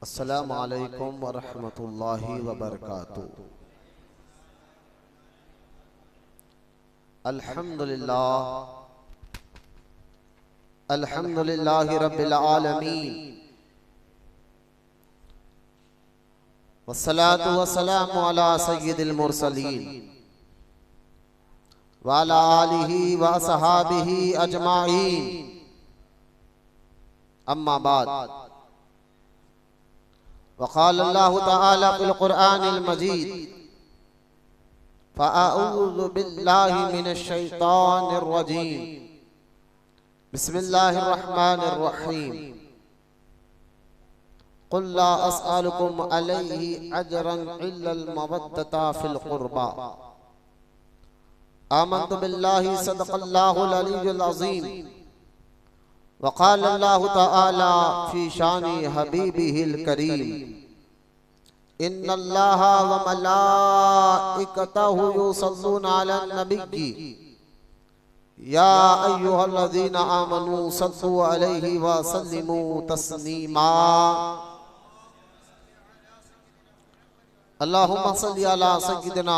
अस्सलामु अलैकुम वरहमतुल्लाहि वबरकातुहू। अल्हम्दुलिल्लाहि रब्बिल आलमीन वस्सलातु वस्सलामु अला सय्यिदिल मुरसलीन व अला आलिहि व असहाबिहि अजमाइन। अम्मा बाद, वक़ाल अल्लाहु तआला फ़िल क़ुरआनिल मजीद फ़अऊज़ु बिल्लाहि मिनश शैतानिर रजीम। बिस्मिल्लाहिर रहमानिर रहीम। क़ुल ला अस्अलुकुम अलैहि अजरन इल्लल मवद्दता फ़िल क़ुरबा। आमन्तु बिल्लाहि सदक़ल्लाहुल अलिय्युल अज़ीम। वक़ाल अल्लाहु तआला फ़ी शानि हबीबिहिल करीम इन्नल्लाहा व मलाइकतहु युसल्लूना अलन नबिय्यि या अय्युहल्लज़ीना आमनू सल्लु अलैहि व सल्लिमू तस्लीमा। अल्लाहुम्मा सल्लि अला सय्यिदिना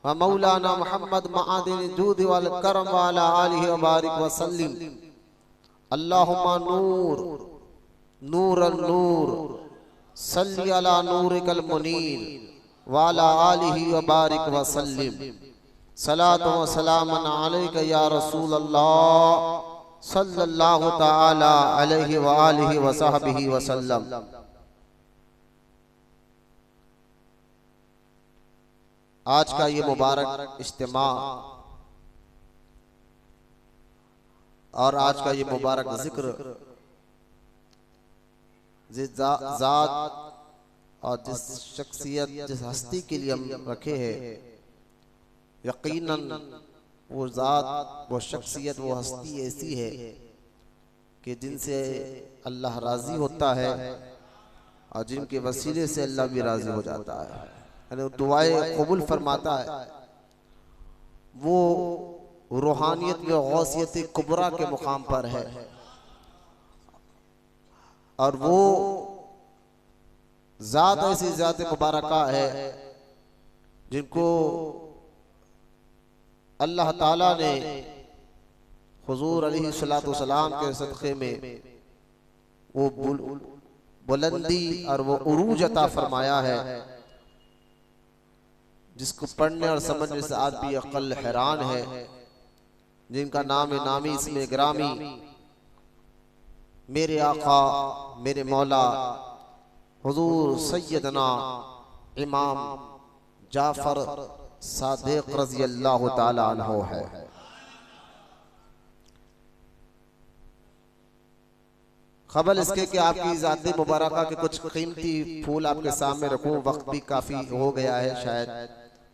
व मौलाना मुहम्मद मआदिनिल जूदि वल करम व अला आलिहि व बारिक व सल्लिम। अल्लाहुम्मा नूर नूरन नूर सल्लि अला नूरिकल मुनीर व अला आलिहि व बारिक व सल्लिम। सलातु व सलामन अलैका या रसूल अल्लाह सल्लल्लाहु तआला अलैहि व आलिहि व सहबिहि व सल्लम। आज का ये मुबारक इज्तिमा और आज का ये मुबारक जिक्र जिस ज़ात और जिस शख्सियत जिस हस्ती के लिए हम रखे हैं, यकीनन वो ज़ात वो शख्सियत वो हस्ती ऐसी है कि जिनसे अल्लाह राज़ी होता है और जिनके वसीले से अल्लाह भी राज़ी हो जाता है, यानी दुआएं कबूल फरमाता है। वो रूहानियत में गौसियत कुबरा के मुकाम पर है और वो ज़ात ऐसी ज़ात मुबारका है जिनको अल्लाह ताला ने हुजूर अलैहिस्सलातु वस्सलाम के सदक़े में वो बुलंदी और वो उरूज अता फरमाया है जिसको पढ़ने और समझने से आदमी अक़ल हैरान है। जिनका नाम नामी इसमें ग्रामी मेरे आका मेरे मौला हुजूर सैयदना इमाम जाफर सादिक रज़ी अल्लाह ताला अन्हु है। खबर इसके कि आपकी ज़ात मुबारका के कुछ कीमती फूल आपके सामने रखूं। वक्त भी काफी हो गया है, शायद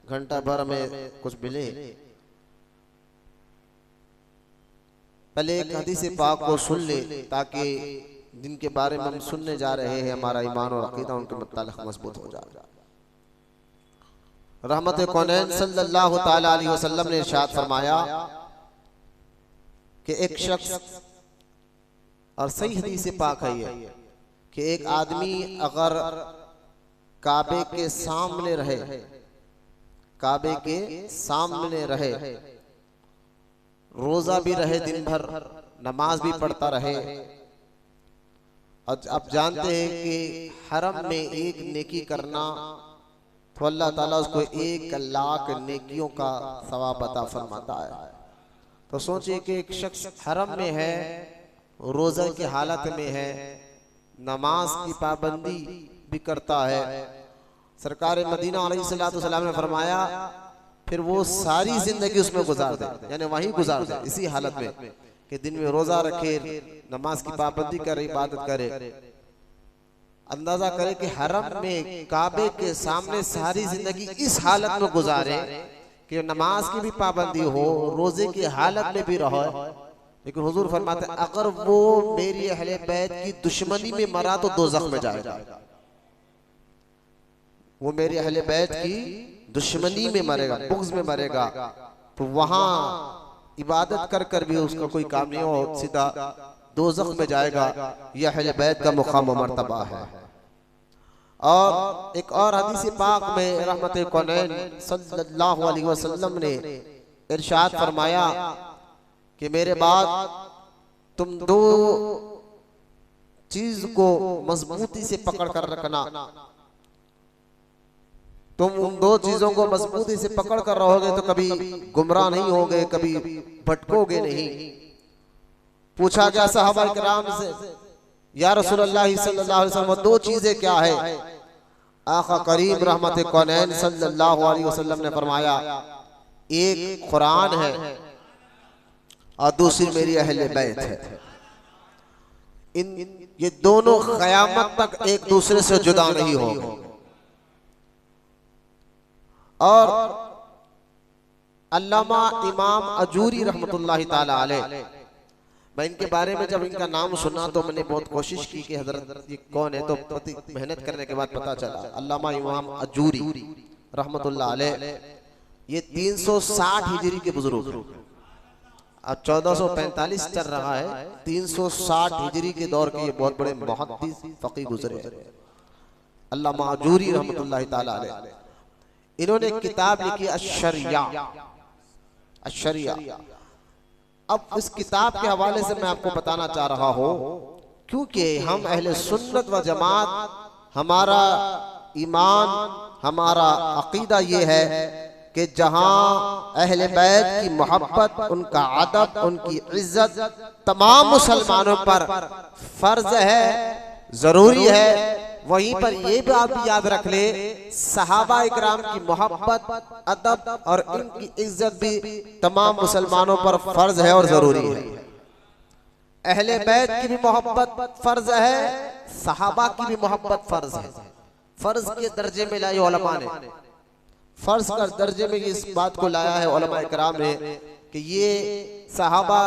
घंटा भर में कुछ मिले। पहले एक हदीस पाक को सुन ले ताकि जिनके बारे में हम सुनने जा रहे हैं हमारा ईमान और अकीदा उनके मुताल्लिक़ मजबूत हो जाए। रहमत कौनैन सल्लल्लाहु ताला अलैहि वसल्लम ने इरशाद फरमाया कि एक शख्स, और सही हदीस पाक है ये, कि एक आदमी अगर काबे के सामने रहे, काबे के सामने रहे, रोजा भी रहे, दिन भर नमाज भी पढ़ता रहे, और आप जानते हैं कि हरम में एक नेकी करना तो अल्लाह ताला उसको 1 लाख नेकियों का सवाब अता फरमाता है। तो सोचिए कि एक शख्स हरम में है, रोजा की हालत में है, नमाज की पाबंदी भी करता है। सरकार मदीना अलैहिस्सलातु वस्सलाम ने फरमाया फिर वो सारी जिंदगी उसमें गुजार दे, यानी वहीं गुजार दे इसी हालत में कि दिन में रोजा रखे, नमाज की पाबंदी करे, इबादत करे। अंदाजा करे कि हरम में काबे के सामने सारी जिंदगी इस हालत में गुजारे कि नमाज की भी पाबंदी हो, रोजे की हालत में भी रहो, लेकिन हुजूर फरमाते अगर वो मेरी अहले बैत की दुश्मनी में मरा तो दोज़ख में जाएगा। वो मेरी अहले बैत की दुश्मनी में मरेगा, बुग़्ज़ में मरेगा, तो वहां इबादत कर कर भी उसका कोई काम नहीं हो, सीधा दोज़ख में जाएगा। यह अहले बैत का मुकाम व मर्तबा है। और एक और हदीस पाक में रहमत कौनैन सल्लल्लाहु अलैहि वसल्लम ने इरशाद फरमाया कि मेरे बाद तुम दो चीज को मजबूती से पकड़ कर रखना, तुम उन दो चीजों को मजबूती से पकड़ कर रहोगे तो कभी गुमराह नहीं होगे, कभी भटकोगे नहीं। पूछा गया सहाबा किराम से, या रसूलुल्लाह सल्लल्लाहु अलैहि वसल्लम दो चीजें क्या है? आका करीम रहमत कौनैन सल्लल्लाहु अलैहि वसल्लम ने फरमाया, एक कुरान है और दूसरी मेरी अहले बैत है। ये दोनों क़यामत तक एक दूसरे से जुदा नहीं होंगे। और अल्लामा इमाम अजूरी रहमतुल्लाहि ताला अलैह, मैं इनके बारे में जब इनका नाम सुना तो मैंने बहुत कोशिश की कि हजरत ये कौन है, तो मेहनत करने के बाद पता चला अल्लामा इमाम अजूरी रहमतुल्लाह अलैह ये 360 हिजरी के बुजुर्ग, अब 1445 चल रहा है, 360 हिजरी के दौर के ये बहुत बड़े मुहद्दिस फकीह गुजरे अल्लामा अजूरी रहमतुल्लाहि ताला अलैह। इन्होंने एक किताब लिखी अश्शरिया। अब इस किताब के हवाले से मैं आपको बताना चाह रहा हूं, क्योंकि हम अहले सुन्नत व जमात, हमारा ईमान, हमारा अकीदा ये है कि जहां अहले बैत की मोहब्बत, उनका अदब, उनकी इज्जत तमाम मुसलमानों पर फर्ज है, जरूरी है, वहीं पर ये भी आप याद रख ले सहाबा इकराम की मोहब्बत, अदब और इनकी इज्जत भी तमाम मुसलमानों पर फर्ज है और जरूरी है। अहले बैत की भी मोहब्बत फर्ज है, सहाबा की भी मोहब्बत फर्ज है। फर्ज के दर्जे में लाए उलमा ने, फर्ज का दर्जे में इस बात को लाया है उलमा इकराम ने कि ये सहाबा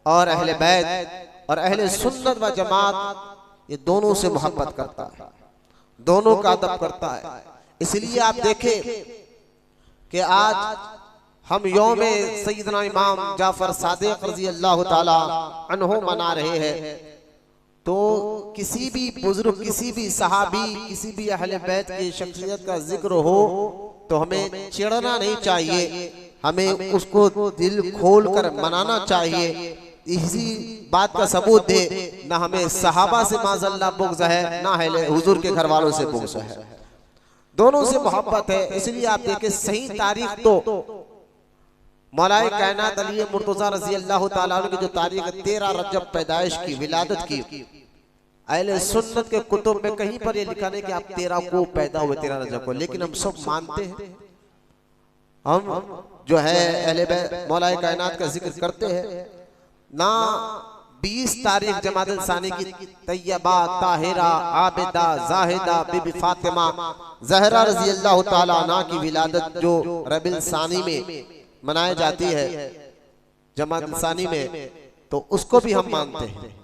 और अहले बैत और अहले सुन्नत व जमात ये दोनों से मोहब्बत करता है, दोनों का अदब करता है। इसलिए आप देखें कि आज हम यौम सैयदना इमाम जाफर सादिक रज़ी अल्लाह ताला अन्हु मना रहे हैं, तो किसी भी बुजुर्ग, किसी भी सहाबी, किसी भी अहले बैत की शख्सियत का जिक्र हो तो हमें चिढ़ना नहीं चाहिए, हमें उसको दिल खोल कर मनाना चाहिए। इसी बात का सबूत दे, ना हमें सहाबा से माज़अल्लाह बुग़्ज़ है, ना है हुजूर के घर वालों से बुग़्ज़ है, दोनों से मोहब्बत है। इसलिए आप देखें सही तारीख तो मौलाए कायनात अली मुर्तज़ा रज़ी अल्लाह ताला अन्हु की जो तारीख 13 रजब पैदाइश की, विलादत की, अहले सुन्नत के कुतुब में कहीं पर ये लिखा नहीं कि आप 13 को पैदा हुए, 13 रजब को, लेकिन हम सब मानते हैं, हम जो है अहले बैत मौलाए कायनात का जिक्र करते हैं। ना 20 तारीख जमादुल सानी की तैयबा, ताहिरा, आबिदा, जाहिदा बीबी फातिमा ज़हरा रज़ी अल्लाह ताला अन्हा की विलादत जो रबीउल सानी में मनाई जाती है, जमादुल सानी में, तो उसको भी हम मानते हैं।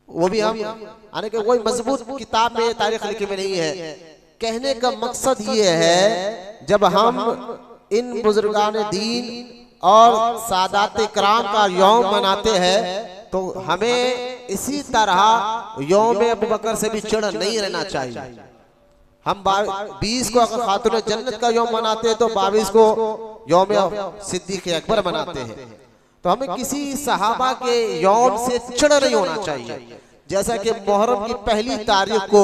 वो भी हम यानी कि कोई मजबूत किताब में तारीख लिखी में नहीं है। कहने का मकसद ये है, जब हम इन बुजुर्गान दीन और सादात इकराम का यौम मनाते हैं तो हमें इसी तरह यौम अबू बकर से भी चिढ़ नहीं रहना चाहिए। हम 20 को खातून जन्नत का यौम मनाते हैं तो 22 को यौम सिद्दीक़ अकबर मनाते हैं, तो हमें किसी सहाबा के यौम से चिढ़ नहीं होना चाहिए। जैसा कि मुहर्रम की पहली तारीख को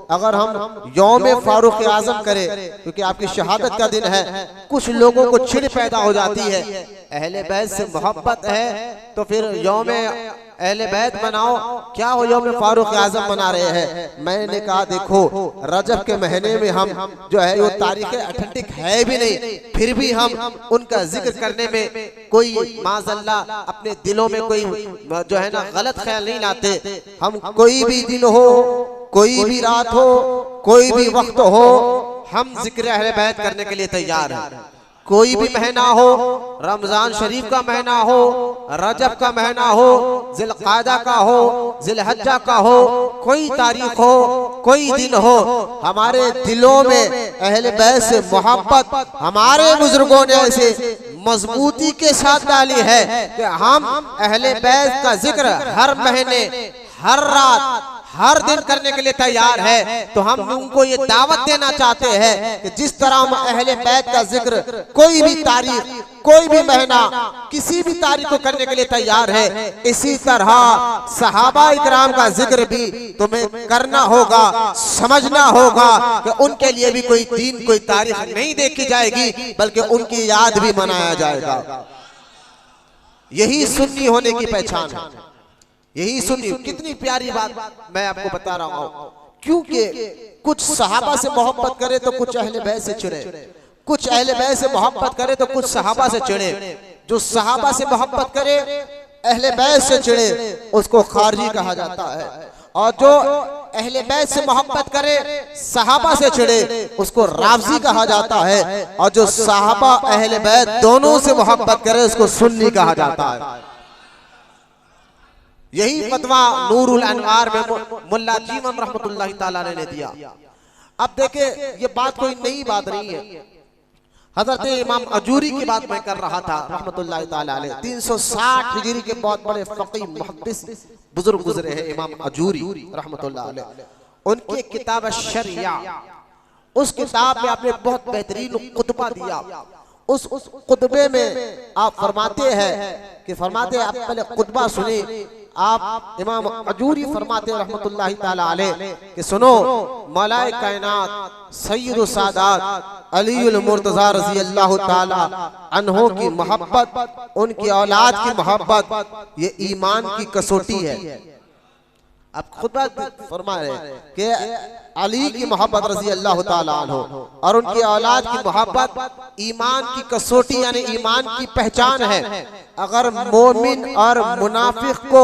अगर हम यौम फारूक आजम करें, क्योंकि आपकी शहादत का दिन है, कुछ लोगों को चिढ़ पैदा हो जाती है। अहले बैत से मोहब्बत है तो फिर यौम अहले बैत मनाओ, क्या हो यौम फारूक आजम मना रहे हैं। मैंने कहा देखो रजब के महीने में हम जो है वो तारीखें ऑथेंटिक है भी नहीं, फिर भी हम उनका जिक्र करने में कोई माज़अल्लाह अपने दिलों में कोई जो है ना गलत ख्याल नहीं लाते। हम कोई भी दिन हो, कोई भी रात हो, कोई भी वक्त हो, हम जिक्र अहले बैत करने के लिए तैयार हैं। कोई भी महीना हो, रमजान शरीफ का महीना हो, रजब का महीना हो, जिलक़ादा का हो, जिलहज्जा का हो, कोई तारीख हो, कोई दिन हो, हमारे दिलों में अहले बैत से मोहब्बत हमारे बुजुर्गों ने ऐसे मजबूती के साथ डाली है कि हम अहले बैत का जिक्र हर महीने, हर रात, हर दिन करने के लिए तैयार है, तो हम उनको ये दावत देना चाहते हैं कि जिस तरह हम अहले बैत का जिक्र कोई भी तारीख, कोई भी महीना, किसी भी तारीख को करने के लिए तैयार है, इसी तरह सहाबा इकराम का जिक्र भी तुम्हें करना होगा, समझना होगा कि उनके लिए भी कोई दिन, कोई तारीख नहीं देखी जाएगी, बल्कि उनकी याद भी मनाया जाएगा। यही सुन्नी होने की पहचान है, यही सुन्नी। कितनी प्यारी बात मैं आपको बता रहा हूं, क्योंकि कुछ सहाबा से मोहब्बत करे तो कुछ अहले बैत से चिढ़े, कुछ अहले बैत से मोहब्बत करे तो कुछ सहाबा से चिढ़े। जो सहाबा से मोहब्बत करे, अहले बैत से चिढ़े, उसको खारजी कहा जाता है, और जो अहले बैत से मोहब्बत करे, सहाबा से चिढ़े, उसको राफजी कहा जाता है, और जो सहाबा अहले बैत दोनों से मोहब्बत करे, उसको सुन्नी कहा जाता है। यही फतवा नूरुल अनवार में मुल्ला जीवन रहमतुल्लाहि ताला ने दिया। अब देखे, ये बात कोई नई बात नहीं है, हजरत इमाम अजूरी की बात मैं कर रहा था रहमतुल्लाहि ताला अलैह। 360 हिजरी के बहुत बड़े फकीह मुहद्दिस बुजुर्ग गुजरे हैं इमाम अजूरी रहमतुल्लाहि अलैह। उनकी किताब शरिया, उस किताब में आपने बहुत बेहतरीन खुतबा दिया। उस खुतबे में आप फरमाते हैं कि आप पहले खुतबा सुने। आप इमाम अजूरी फरमाते हैं रहमतुल्लाहि ताला अलैह कि सुनो, मौलाए कायनात सय्यदुस सादात अलीउल मुर्तज़ा रज़ी अल्लाह ताला अन्हो की मोहब्बत, उनकी औलाद की मोहब्बत, ये ईमान की कसौटी है। आप खुद फरमा रहे कि अली की मोहब्बत रज़ी अल्लाह ताला अन्हो और उनकी औलाद की मोहब्बत ईमान की कसौटी यानी ईमान की पहचान है। अगर मोमिन और मुनाफिक को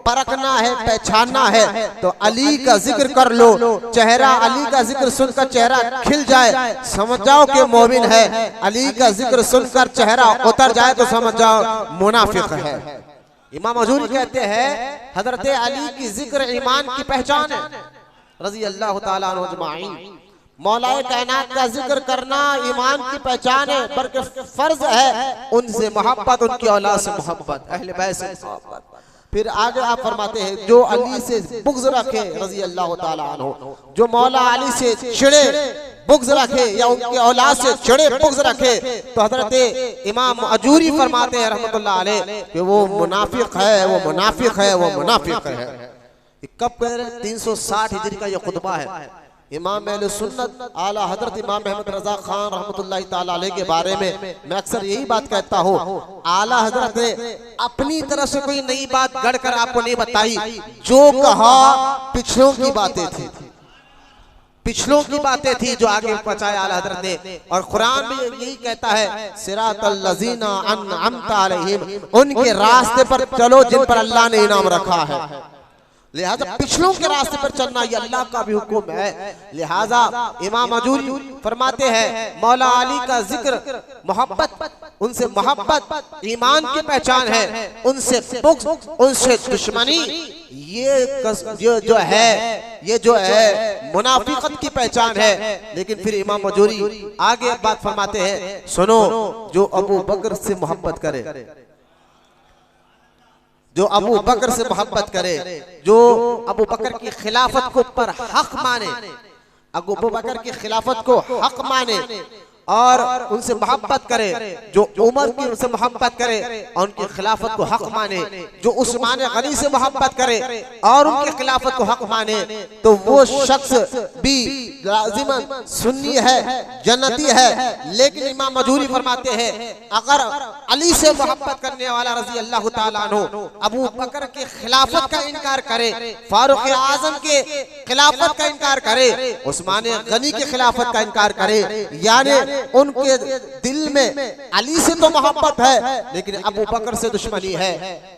परखना है, पहचानना है, तो अली का जिक्र कर लो। चेहरा अली का जिक्र सुनकर चेहरा खिल जाए, समझ जाओ कि मोमिन है। अली का जिक्र सुनकर चेहरा उतर जाए तो समझ जाओ मुनाफिक है। इमाम अजूरी कहते हैं हजरत अली की जिक्र ईमान की पहचान है रज़ी अल्लाह ताला अन्हु अजमाइन। मौलाए कायनात का जिक्र करना ईमान की पहचान है, बल्कि फर्ज है उनसे मोहब्बत, उनकी औलाद से मोहब्बत, अहले बैत से मोहब्बत। फिर आगे आप फरमाते हैं जो अली से बुग़्ज़ रखे रज़ी अल्लाह ताला अन्हु, जो मौला अली से चिढ़े बुग़्ज़ रखे या उनके औलाद से चिढ़े बुग़्ज़ रखे, तो हजरत इमाम अजूरी फरमाते हैं रहमतुल्लाह अलैह कि वो मुनाफिक है, वो मुनाफिक है, वो मुनाफिक है। कब कह रहे? 360 हिजरी का ये खुतबा है। इमाम अहले सुन्नत आला हजरत इमाम अहमद रजा खान रहमतुल्लाहि ताला अलैह के बारे में मैं अक्सर यही बात कहता हूँ, आला हजरत ने अपनी तरफ से कोई नई बात गढ़कर आपको नहीं बताई। जो कहा पिछलों की बातें थी, पिछलों की बातें थी जो आगे पहुंचाया आला हजरत ने। और कुरान भी यही कहता है सिरातल लज़ीना अनअमता अलैहिम, उनके रास्ते पर चलो जिन पर अल्लाह ने इनाम रखा है। लिहाजा पिछलों के रास्ते पर चलना ये अल्लाह का भी हुक्म है। लिहाजा इमाम अजूरी फरमाते हैं मौला अली का जिक्र मोहब्बत, उनसे मोहब्बत ईमान की पहचान है, उनसे बुग़्ज़, उनसे दुश्मनी ये जो है मुनाफिकत की पहचान है। लेकिन फिर इमाम अजूरी आगे बात फरमाते हैं, सुनो, जो अबू बकर से मोहब्बत करे, जो अबू बकर से मोहब्बत करे, जो अबू बकर की खिलाफत को पर हक माने, अबू बकर की खिलाफत को हक माने और उनसे मोहब्बत करे, जो उमर की उनसे मोहब्बत करे और उनकी खिलाफत को हक माने, जो उस्मान गनी से मोहब्बत करे और उनकी खिलाफत को हक माने, तो वो शख्स भी लाजिमन सुन्नी है, जन्नती है। लेकिन इमाम अजूरी फरमाते हैं अगर अली से मोहब्बत करने वाला रज़ी अल्लाह ताला अन्हु अबू बकर की खिलाफत का इनकार करे, फारूक आजम के खिलाफत का इनकार करे, उस्मान गनी की खिलाफत का इनकार करे, यानी उनके दिल में अली से तो मोहब्बत है लेकिन अबू बकर से दुश्मनी है,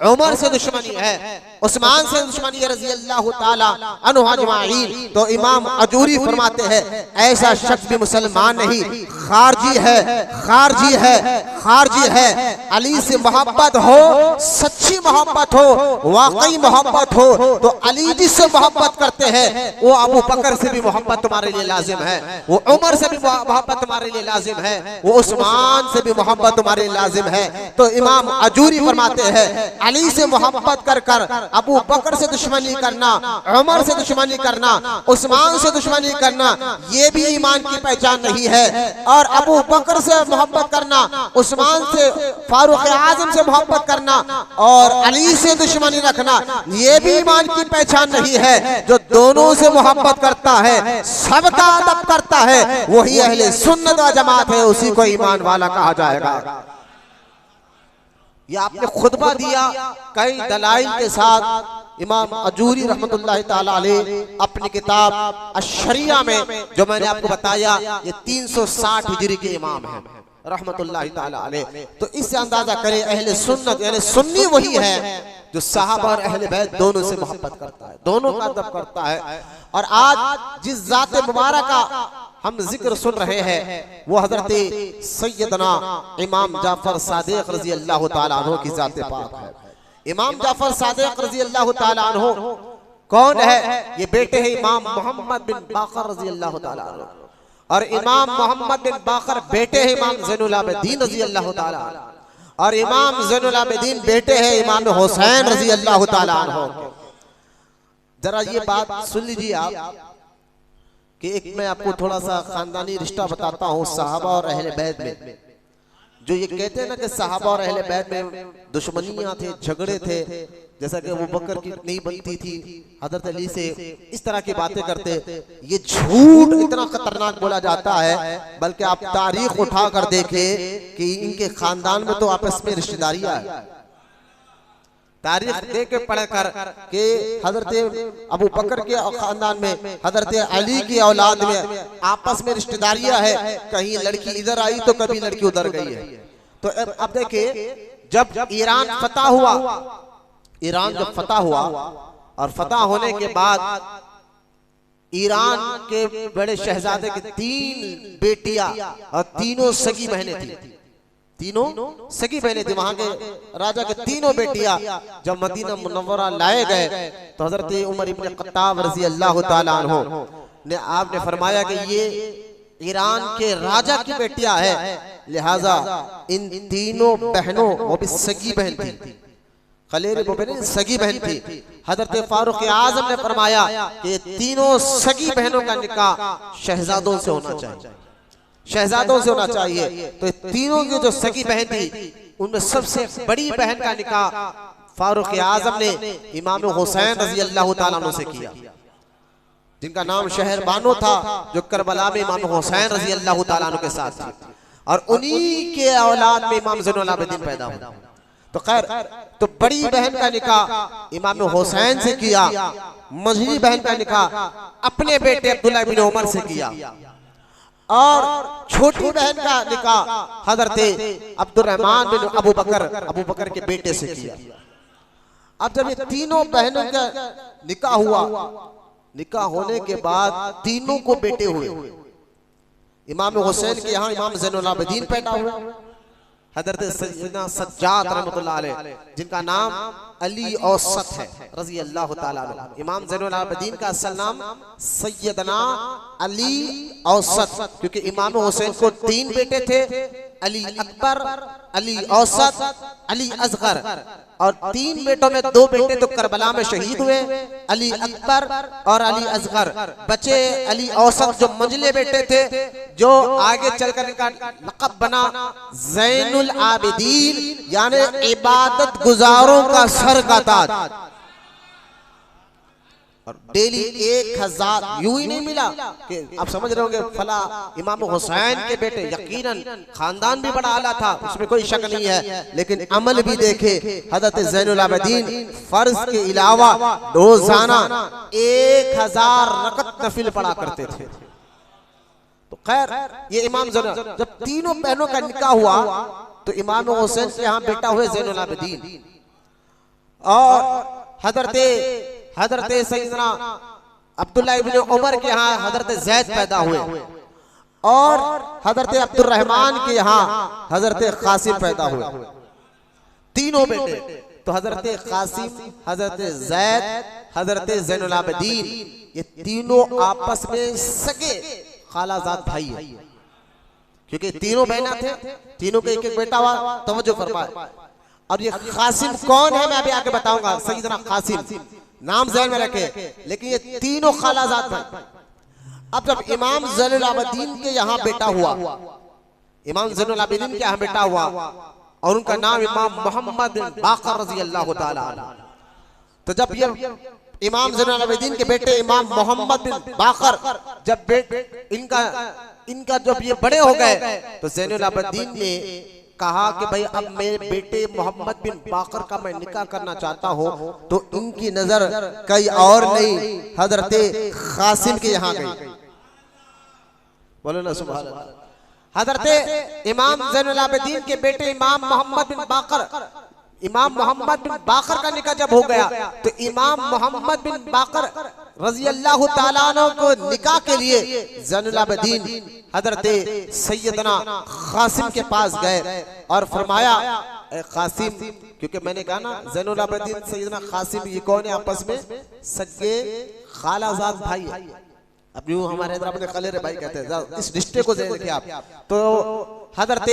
उमर से दुश्मनी है, उस्मान से दुश्मनी है रज़ी अल्लाह ताला अन्हु अजमाइन। तो इमाम अजूरी फरमाते हैं ऐसा शख्स भी मुसलमान नहीं, खारजी है, खारजी है, खारजी है। अली से मोहब्बत हो, सच्ची मोहब्बत हो, वाकई मोहब्बत हो, तो अली जिससे मोहब्बत करते हैं वो अबू बकर से भी मोहब्बत तुम्हारे लिए लाजिम है, वो उमर से भी मोहब्बत तुम्हारे लिए लिए लाजिम है वो उस्मान से भी मोहब्बत तुम्हारे लिए लाजिम है। तो इमाम अजूरी फरमाते हैं अली से मोहब्बत कर कर अबू बकर से दुश्मनी करना, उमर से दुश्मनी करना, उस्मान से दुश्मनी करना, ये भी ईमान की पहचान नहीं है। और अबू बकर से मोहब्बत करना, उस्मान से, फारूक आजम से मोहब्बत करना और अली से दुश्मनी रखना, ये भी ईमान की पहचान नहीं है। जो दोनों से मोहब्बत करता है, सबका अदब करता है, वही अहले सुन्नत व जमात है, उसी को ईमान वाला कहा जाएगा। ये आपने खुतबा दिया कई दलाइल के साथ। इमाम अजूरी रहमतुल्लाह ताला अलैह अपनी किताब अश-शरिया में, जो मैंने आपको बताया, ये 360 हिजरी के इमाम हैं रहमतुल्लाह ताला अलैह। तो इससे अंदाजा करें अहले सुन्नत यानी सुन्नी वही है जो साहबा और अहले बैत दोनों से मोहब्बत करता है, दोनों का अदब करता है। और आज जिस जात मुबारक का हम जिक्र सुन रहे हैं वो हजरत सैयदना इमाम जाफर सादिक रजी अल्लाह ताला अन्हु की जात पाक है। इमाम जाफर सादिक रजी अल्लाह ताला अन्हु कौन है? ये बेटे हैं इमाम मोहम्मद बिन बाकर रजी अल्लाह ताला अन्हु, और इमाम मोहम्मद बिन बाकर बेटे हैं इमाम ज़ैनुल आबिदीन रजी अल्लाह ताला अन्हु, और इमाम ज़ैनुल आबिदीन बेटे हैं इमाम हुसैन रजी अल्लाह ताला अन्हु। जरा ये बात सुन लीजिए आप कि एक मैं आपको थोड़ा सा खानदानी रिश्ता बताता हूँ साहबा और अहले बैत में। जो ये कहते हैं ना कि साहबा और अहले बैत में दुश्मनियां थे, झगड़े थे, जैसा कि वो बकर की नहीं बनती थी हजरत अली से, इस तरह की बातें करते, ये झूठ इतना खतरनाक बोला जाता है। बल्कि आप तारीख उठा कर देखें कि इनके खानदान में तो आपस में रिश्तेदारियां है। तारीख दे के पढ़ कर कि हजरत अबू बकर के खानदान में, हजरत अली की औलाद में आपस में रिश्तेदारियां है। कहीं लड़की इधर आई तो कभी लड़की उधर गई है। तो अब देखिए जब ईरान फतह हुआ, ईरान जब फतह हुआ और फतह होने के बाद ईरान के बड़े शहजादे की 3 बेटियां और तीनों सगी बहनें थी, तीनों सगी बहनें थी। वहां के राजा के तीनों बेटियां जब मदीना मुनव्वरा लाए गए तो हजरत उमर इब्न खत्ताब रजी अल्लाह ताला अन्हु ने आपने फरमाया कि ये ईरान के राजा की बेटियां है, लिहाजा इन तीनों बहनों, वो भी सगी बहन थी, खलेर मोमिनीन सगी बहन थी। हजरत फारूक आजम ने फरमाया कि तीनों सगी बहनों का निकाह शहजादों से होना चाहिए, शहजादों से होना चाहिए। तो तीनों की जो सगी बहन थी उनमें सबसे बड़ी बहन का निकाह फारूक आजम ने इमाम हुसैन रजी अल्लाह ताला अन्हु से किया, जिनका नाम शहर बानो था, जो करबला में इमाम हुसैन रजी अल्लाह ताला अन्हु के साथ थी। और उन्हीं के औलाद में इमाम ज़ैनुल आबिदीन पैदा हुआ। तो खैर, तो बड़ी बहन का निकाह इमाम हुसैन से किया, मझली बहन का निकाह अपने बेटे अब्दुल्लाह बिन उमर से किया, और छोटी बहन का निकाह हजरत अब्दुर्रहमान बिन अबू बकर के बेटे से किया। अब जब ये तीनों बहनों का निकाह हुआ, निकाह होने के बाद तीनों को बेटे हुए। इमाम हुसैन के यहाँ इमाम ज़ैनुल आबिदीन पैदा हुए, हजरत सैयदना सज्जाद रहमतुल्लाह अलैह, जिनका नाम अली औसत है रजी अल्लाह ताला अन्हु। इमाम ज़ैनुल आबिदीन का असल नाम सैयदना अली औसत, क्योंकि इमाम हुसैन को 3 बेटे थे, अली अकबर, अली औसत, अली असगर, और 3 बेटों में 2 बेटे तो करबला में शहीद हुए, अली अकबर और अली असगर। बचे अली औसत जो मंझले बेटे थे, जो आगे चलकर इनका लक़ब बना ज़ैनुल आबिदीन, यानी इबादत गुजारों का सर का ताज। और डेली 1000 यूं ही नहीं मिला कि आप समझ रहे होंगे फला इमाम हुसैन के बेटे, यकीनन खानदान भी बड़ा आला था, उसमें कोई शक नहीं है, लेकिन अमल भी देखे। हजरत ज़ैनुल आबिदीन फर्ज के अलावा रोजाना 1000 रकत नफिल पढ़ा करते थे। तो खैर, ये इमाम जब तीनों बहनों का निकाह हुआ तो इमाम हुसैन के यहाँ बेटा हुए ज़ैनुल आबिदीन, और हजरत सैयदना अब्दुल्लाह इब्न उमर के यहाँ हजरत ज़ैद पैदा हुए, और हजरत अब्दुर्रहमान के यहाँ हजरत कासिम पैदा हुए। तीनों बेटे, तो हजरत कासिम, हजरत ज़ैद, हजरत ज़ैनुल आबिदीन, ये तीनों आपस में सगे खालाजाद भाई है, क्योंकि तीनों बहना थे, तीनों के एक एक बेटा हुआ। तवज्जो फरमाए। और ये कासिम कौन है मैं अभी आगे बताऊंगा। सैयदना कासिम नाम ज़हन में रखे, लेकिन ये तीनों खालाजाद थे। अब जब इमाम ज़ैनुल आबिदीन के यहाँ बेटा हुआ, इमाम ज़ैनुल आबिदीन के यहाँ बेटा हुआ और उनका नाम इमाम मोहम्मद बिन बाकर रज़ी अल्लाह ताला अन्हु। तो जब ये इमाम ज़ैनुल आबिदीन के बेटे इमाम मोहम्मद बिन बाकर जब इनका जब ये बड़े हो गए तो ज़ैनुल आबिदीन ने कहा कि भाई अब मेरे बेटे मोहम्मद बिन बाकर का मैं निकाह करना चाहता हूँ। तो इनकी नजर कहीं और नहीं हजरत कासिम के यहाँ गई। बोलो ना सुभान अल्लाह। हजरत इमाम ज़ैनुल आबिदीन के बेटे इमाम मोहम्मद बिन बाकर, इमाम मोहम्मद बिन बाकर का निकाह जब हो गया तो इमाम मोहम्मद बिन बाकर रज़ी अल्लाह ताला अन्हु को निकाह के लिए ज़ैनुल आबिदीन हजरत सैयदना कासिम के पास गए और फरमाया कासिम, क्योंकि मैंने कहा ना ज़ैनुल आबिदीन सैयदना कासिम ये कौन है, आपस में सगे खालाजाद भाई है। अब यूं हमारे इधर अपने खलेरे भाई कहते हैं, इस रिश्ते को देखिए आप। तो हजरत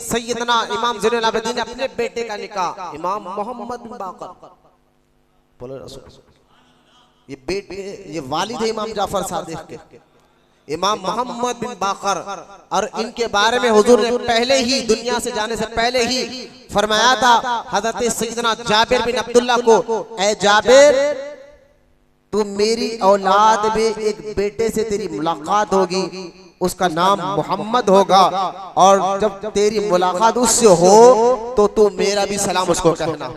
सैयदना इमाम ज़ैनुल आबिदीन ने अपने बेटे का निकाह इमाम मोहम्मद बिन बाकर, बोलो रसूल, ये बेटे ये वालिद है इमाम जाफर सादिक के, इमाम मोहम्मद बिन बाकर। और इनके बारे में हुजूर ने पहले ही दुनिया से जाने से पहले ही फरमाया था हजरत सैयदना जाबिर बिन अब्दुल्लाह को, ए जाबिर तू मेरी औलाद में एक बेटे से तेरी मुलाकात होगी, उसका नाम मोहम्मद होगा, और जब तेरी मुलाकात उससे हो तो तू मेरा भी सलाम उसको कहना।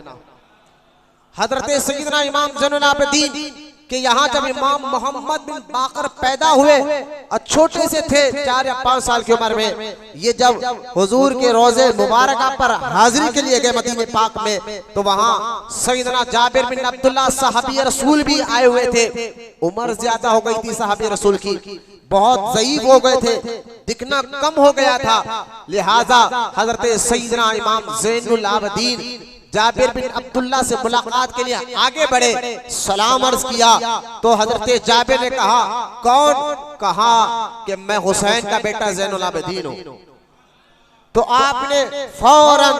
हजरत सैयदना इमाम ज़ैनुल आबिदीन कि यहाँ जब इमाम मोहम्मद बिन बाकर पैदा हुए और छोटे से थे 4 या 5 साल की उम्र में, ये जब हुजूर के रोजे मुबारक पर हाजिरी के लिए गए मदीने पाक में, तो वहाँ सैयदना जाबिर बिन अब्दुल्लाह सहाबी रसूल भी आए हुए थे। उम्र ज्यादा हो गई थी सहाबी रसूल की, बहुत ज़ईफ हो गए थे, दिखना कम हो गया था। लिहाजा हजरत सैयदना इमाम ज़ैनुल आबिदीन जाबिर बिन अब्दुल्लाह से मुलाकात के लिए आगे बढ़े, सलाम अर्ज किया तो हजरत जाबिर ने कहा कौन? कहा कि मैं हुसैन का बेटा ज़ैनुल आबिदीन हूँ। तो आपने फौरन,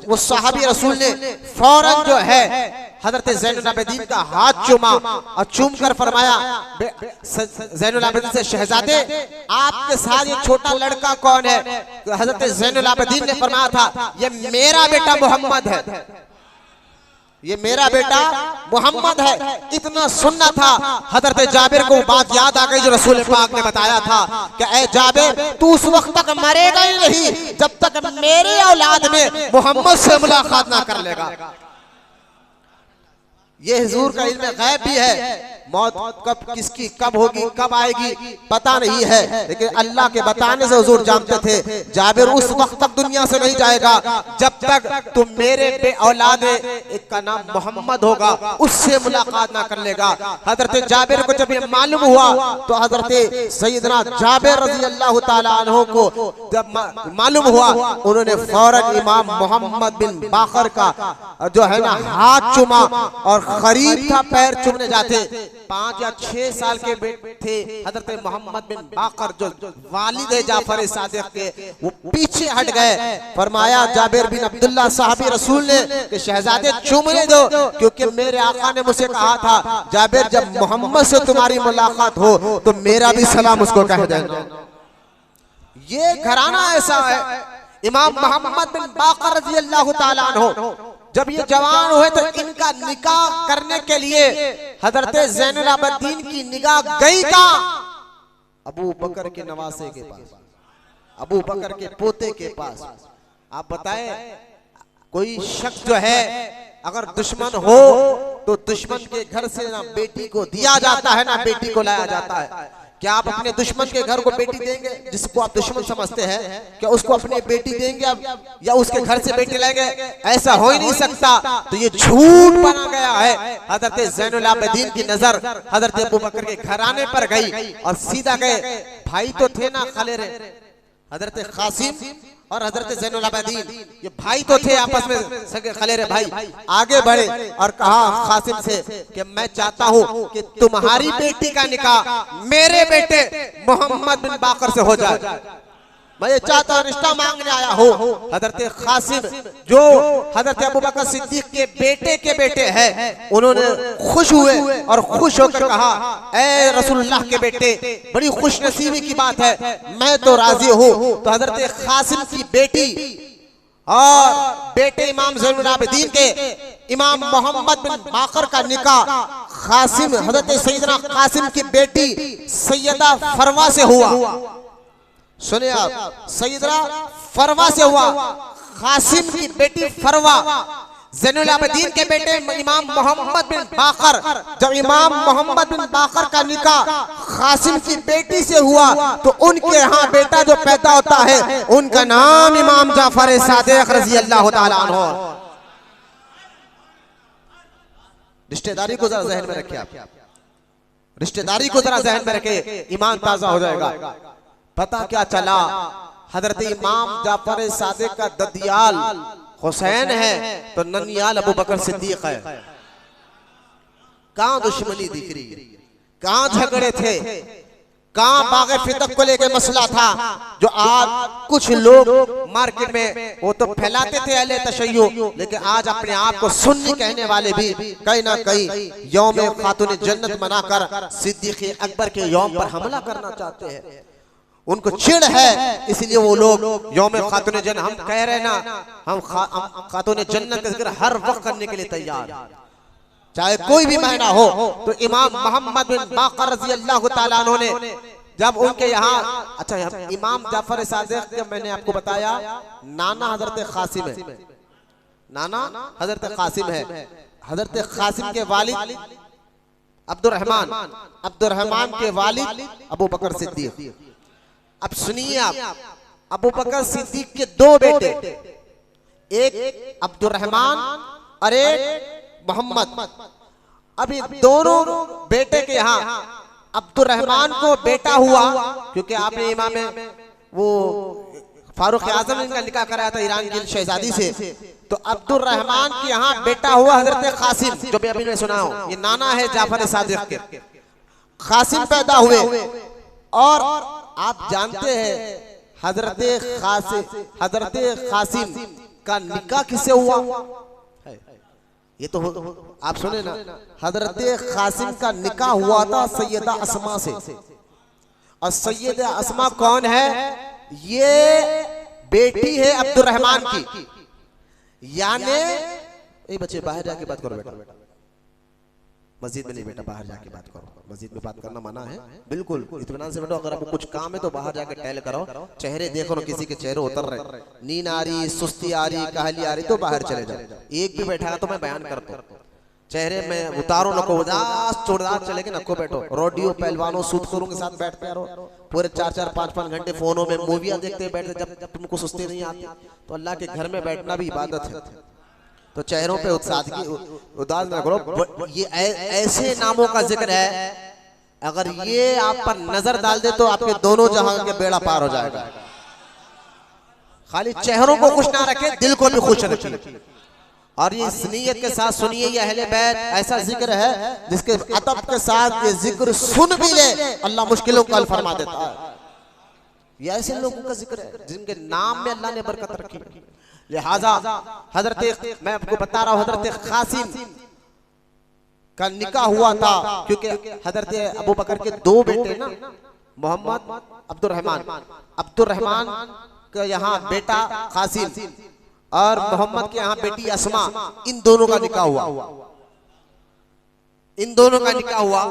वो सहाबी रसूल ने फौरन जो है हजरत ज़ैनुल आबिदीन का हाथ चूमा और चूम कर फरमाया ज़ैनुल आबिदीन से, शहजादे आपके साथ ये छोटा लड़का कौन है? तो हजरत ज़ैनुल आबिदीन ने फरमाया था ये मेरा बेटा मोहम्मद है, ये मेरा बेटा मोहम्मद है। इतना सुनना था हजरत जाबिर को बात याद आ गई जो रसूल पाक ने बताया था कि ए जाबिर तू उस वक्त तक मरेगा ही नहीं जब तक मेरे औलाद में मोहम्मद से मुलाकात ना कर लेगा। ये हुजूर का इल्म गैब भी है, मौत कब किसकी कब होगी कब आएगी पता नहीं है, लेकिन अल्लाह के बताने से हुजूर जानते थे जाबिर उस वक्त तक दुनिया से नहीं जाएगा जब तक तुम मेरे पे औलाद एक का नाम मोहम्मद होगा उससे मुलाकात ना कर लेगा। हजरत जाबिर को जब ये मालूम हुआ तो हजरत सैयदना जाबिर रज़ी अल्लाह ताला अन्हु को जब मालूम हुआ, उन्होंने फौरन इमाम मोहम्मद बिन बाकर का जो है ना हाथ चूमा और करीब था पैर चूमने जाते। 5 या 6 साल के बेटे थे हजरत मोहम्मद बिन बाकर जो वालिद है जाफर सादिक के, वो पीछे हट गए। फरमाया जाबिर बिन अब्दुल्लाह साहबी रसूल ने कि शहजादे चूमने दो, क्योंकि मेरे आका ने मुझसे कहा था जाबिर जब मोहम्मद से तुम्हारी मुलाकात हो तो मेरा भी सलाम उसको कह देना। ये घराना ऐसा है। इमाम मोहम्मद बिन बाकर रज़ी अल्लाह ताला अन्हु जब ये जवान हुए तो इनका निकाह करने के लिए हजरत ज़ैनुल आबिदीन की निगाह गई का अबू बकर के नवासे के पास, अबू बकर के पोते के पास। आप बताएं कोई शख्स जो है अगर दुश्मन हो तो दुश्मन के घर से ना बेटी को दिया जाता है ना बेटी को लाया जाता है। क्या आप अपने दुश्मन के घर को बेटी देंगे जिसको आप दुश्मन समझते हैं, क्या उसको अपनी बेटी देंगे अब या उसके घर से बेटी लाएंगे? ऐसा हो ही नहीं सकता। तो ये झूठ बना गया है। हजरत ज़ैनुल आबिदीन की नजर हजरत अबू बकर के घराने पर गई और सीधा गए। भाई तो थे ना खलेरे, हजरत कासिम और हजरत ज़ैनुल आबिदीन ये भाई तो थे आपस में सगे खलेरे भाई। आगे बढ़े और कहा कासिम से कि मैं चाहता हूं कि तुम्हारी बेटी का निकाह मेरे बेटे मोहम्मद बिन बाकर से हो जाए। मैं ये चाहता हूँ रिश्ता मांगने आया हो। हजरत कासिम जो हजरत अबू बकर सिद्दीक के बेटे हैं, उन्होंने खुश हुए और खुश होकर कहा, ऐ रसूलुल्लाह के बेटे, बड़ी खुशनसीबी की बात है, मैं तो राजी हूँ। तो हजरत कासिम की बेटी और बेटे इमाम ज़ैनुल आबिदीन के इमाम मोहम्मद बिन बाकर का निकाह कासिम हजरत सैयदना कासिम की बेटी सैयदा फरवा से हुआ। सुने आप, सैयदना फरवा से हुआ। कासिम की बेटी फरवा ज़ैनुल आबिदीन के बेटे इमाम मोहम्मद बिन बाकर, जब इमाम मोहम्मद बिन बाकर का निकाह कासिम की बेटी से हुआ तो उनके यहाँ बेटा जो पैदा होता है उनका नाम इमाम जाफर सादिक रज़ी अल्लाह ताला अन्हु। रिश्तेदारी को जरा जहन में रखिए आप, रिश्तेदारी को जरा जहन में रखे, ईमान ताजा हो जाएगा। पता क्या चला, हजरत इमाम जाफर सादिक का ददियाल हुसैन है तो ननियाल अबू बकर सिद्दीक है। कहां दुश्मनी दिख रही, कहां झगड़े थे, कहां बाग़े फितक को लेके मसला था जो आज कुछ लोग मार्केट में वो तो फैलाते थे अहले तशय्यो, लेकिन आज अपने आप को सुन्नी कहने वाले भी कहीं ना कहीं यौम खातून जन्नत मनाकर सिद्दीक़ अकबर के यौम पर हमला करना चाहते हैं। उनको चिढ़ है, इसलिए वो लोग यौम खातून जन्नत, हम कह रहे ना, हम खातून जन्नत का जिक्र हर वक्त करने के लिए तैयार, चाहे कोई भी महीना हो। तो इमाम मोहम्मद बिन बाकर रज़ी अल्लाह ताला अन्हु ने जब उनके यहाँ, अच्छा इमाम जाफर सादिक जब मैंने आपको बताया नाना हजरत कासिम है, नाना हजरत कासिम है। हजरत कासिम के वालिद अब्दुर्रहमान के वालिद अबू बकर सिद्दीक। अब सुनिए आप, अबू बकर सिद्दीक के दो बेटे, एक अब्दुर्रहमान और एक मोहम्मद। अभी दोनों बेटे के यहाँ अब्दुर्रहमान को बेटा हुआ, क्योंकि आपने इमाम वो फारूक आजम इनका निकाह कराया था ईरान की शहजादी से, तो अब्दुर्रहमान के यहाँ बेटा हुआ हजरत कासिम, जो भी अभी मैं सुना हूं, ये नाना है जाफर सादिक के। कासिम पैदा हुए और आप जानते हैं हजरत कासिम का निकाह किससे हुआ? ये तो आप सुने ना, हजरत कासिम का निकाह हुआ था सैयदा अस्मा से। और सैयदा अस्मा कौन है? ये बेटी है अब्दुर्रहमान की। यानी बच्चे बाहर जाके बात करो बेटा, मस्जिद में नहीं बेटा, बाहर जाके बात करो, मस्जिद में बात करना मना है, बिल्कुल इत्मीनान से बैठो। अगर आपको कुछ काम है तो बाहर जाके टहल करो, चेहरे देखो ना, किसी के चेहरे उतर रहे, नींद आ रही, सुस्ती आ रही, कहली आ रही तो बाहर चले जाओ। एक भी बैठा तो मैं बयान करता हूँ, चेहरे में उतारो नको, उदास चोरदार चले के नको बैठो। रोडियो पहलवानों सूदखोरों के साथ बैठते रहो, पूरे 4-4 5-5 घंटे फोनों में मूवियां देखते बैठते, जब तुमको सुस्ती नहीं आती। तो अल्लाह के घर में बैठना भी इबादत है, तो चेहरों पे सादगी उदास न करो। ये ऐसे नामों का जिक्र है, अगर ये आप पर नजर डाल दे तो आपके दोनों जहां के बेड़ा पार हो जाएगा। खाली चेहरों को खुश ना रखे, दिल को भी खुश रखिए। और ये इस नीयत के साथ सुनिए, ये अहले बैत ऐसा जिक्र है जिसके अदब के साथ ये जिक्र सुन भी ले अल्लाह मुश्किलों को हल फरमा देता है। ये ऐसे लोगों का जिक्र है जिनके नाम में अल्लाह ने बरकत रखी। लिहाजा हजरत, मैं आपको बता रहा हूं, हजरत कासिम का निकाह हुआ था, क्योंकि हजरत अबू बकर के दो बेटे ना, मोहम्मद अब्दुर्रहमान का यहाँ बेटा कासिम और मोहम्मद के यहाँ बेटी अस्मा, इन दोनों का निकाह हुआ। इन दोनों का निकाह हुआ,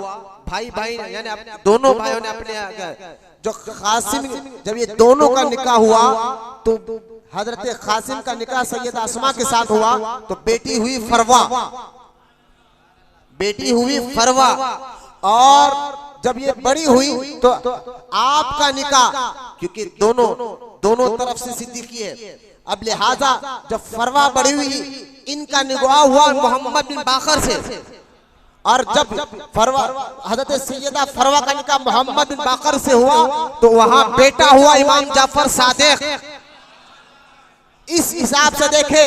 भाई यानी दोनों भाइयों ने अपने, जो कासिम, जब ये दोनों का निकाह हुआ तो हजरत कासिम का निकाह सैयदा अस्मा के साथ हुआ, तो बेटी हुई फरवा। और जब ये बड़ी हुई तो आपका निकाह, क्योंकि दोनों तरफ से सिद्दीकी है, अब लिहाजा जब फरवा बड़ी हुई, इनका निकाह हुआ मोहम्मद बिन बाकर से। और जब फरवा हजरत सैयदा फरवा का निकाह मोहम्मद बिन बाकर से हुआ तो वहां बेटा हुआ इमाम जाफर सादिक। इस हिसाब से देखे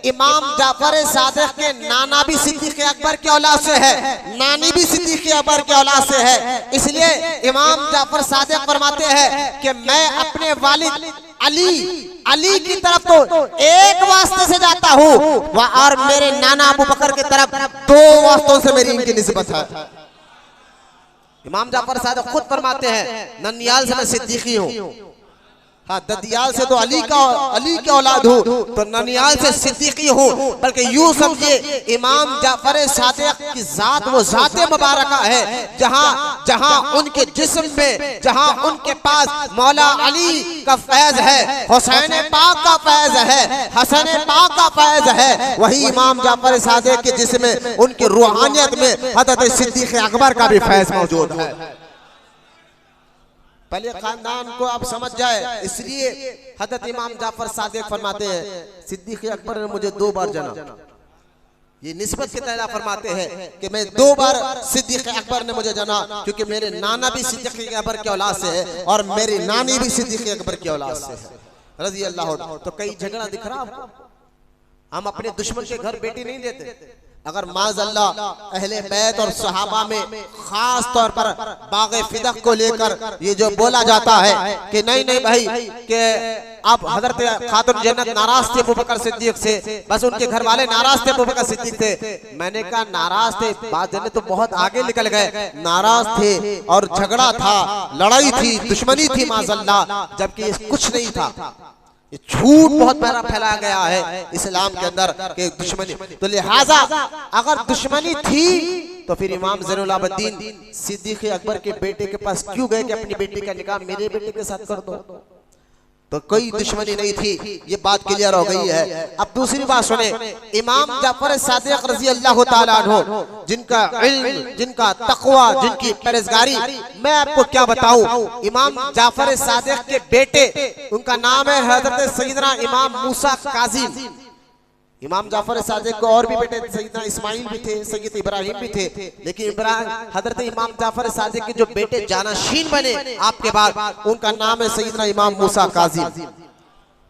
इमाम जाफर सादिक के नाना भी सिद्दीक अकबर के औलाद से है, नानी भी सिद्दीक अकबर के औलाद से है। इसलिए इमाम जाफर सादिक फरमाते हैं कि मैं अपने वालिद अली की तरफ तो एक वास्ते से जाता हूँ और मेरे नाना अबू बकर की तरफ दो वास्तों से मेरी इनकी निस्बत है। इमाम जाफर सादिक खुद फरमाते हैं ननियाल से मैं सिद्दीकी हूँ, हाँ ददियाल से तो अली के औलाद हूँ, तो ननियाल से सिद्दीकी हूँ। बल्कि यूं समझिए इमाम जाफर सादिक की जात वो जाते मुबारका है जहाँ उनके जिस्म में, जहाँ उनके पास मौला अली का फैज है, हुसैन पाक का फैज है, हसन पाक का फैज है, वही इमाम जाफर सादिक के जिस्म में, उनकी रूहानियत में हज़रत सिद्दीक अकबर का भी फैज मौजूद है। पहले खानदान को आप समझ जाए, इसलिए हज़रत इमाम जाफर सादिक फरमाते हैं सिद्दीक अकबर ने मुझे 2 बार जना। ये निस्बत की तरह फरमाते हैं कि मैं 2 बार सिद्दीक अकबर ने मुझे जना, क्योंकि मेरे नाना भी सिद्दीक अकबर के औलाद से है और मेरी नानी भी सिद्दीक अकबर के औलाद से है रज़ी अल्लाह। तो कई झगड़ा दिख रहा आपको, हम अपने दुश्मन के घर बेटी नहीं देते। अगर माज़अल्लाह अहले बैत और सहाबा में खास तौर पर बाग़े फिदक को लेकर ये जो बोला जाता है कि नहीं भाई कि अब हजरत खातुन जन्नत नाराज थे अबू बकर सिद्दीक से, बस उनके घर वाले नाराज थे अबू बकर सिद्दीक से। मैंने कहा नाराज थे, बात जन्नत तो बहुत आगे निकल गए, नाराज थे और झगड़ा था, लड़ाई थी, दुश्मनी थी माज़अल्लाह, जबकि कुछ नहीं था। ये झूठ बहुत बड़ा फैलाया गया है इस्लाम के अंदर कि दुश्मनी, तो लिहाजा अगर दुश्मनी थी तो फिर इमाम ज़ैनुल आबिदीन सिद्दीक अकबर के बेटे के पास क्यों गए कि अपनी बेटी का निकाह मेरे बेटे के साथ कर दो? तो कोई दुश्मनी नहीं थी, ये बात क्लियर हो गई है। अब दूसरी बात सुने, इमाम जाफर सादिक रज़ी अल्लाह ताला अन्हु जिनका इल्म, जिनका तक़वा, जिनकी परहेज़गारी, मैं आपको क्या बताऊं। इमाम जाफर सादिक के बेटे, उनका नाम है हज़रत सैयदना इमाम मूसा काज़िम। इमाम जाफर सादिक को और भी बेटे सैयदना इस्माइल भी थे, सैयद इब्राहिम भी थे, लेकिन हजरत इमाम जाफर सादिक के जो बेटे जानशीन बने आपके बाद, उनका नाम है सैयदना इमाम मूसा काज़िम।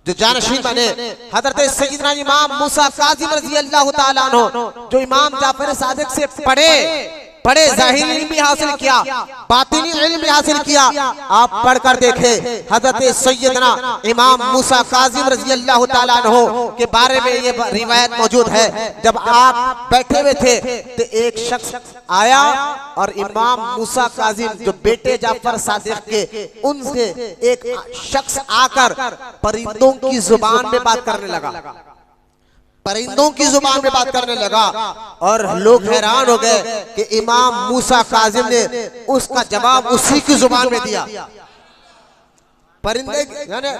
जो जानशीन बने हजरत सैयदना इमाम मूसा काज़िम रज़ी अल्लाह ताला अन्हु, जो इमाम जाफर सादिक से पढ़े ज़ाहिरी इल्म भी हासिल किया, बातिनी इल्म भी हासिल किया। आप पढ़कर देखे हजरत सैयदना इमाम मूसा काज़िम रज़ी अल्लाह ताला अन्हु के बारे में ये रिवायत मौजूद है। जब आप बैठे हुए थे तो एक शख्स आया और इमाम मूसा काज़िम जो बेटे जाफर सादिक के, उनसे एक शख्स आकर परिंदों की जुबान में बात करने लगा, परिंदों की जुबान में बात करने लगा और लोग हैरान हो गए कि इमाम मूसा काज़िम ने उसका जवाब उसी की जुबान में दिया। परिंदे यानी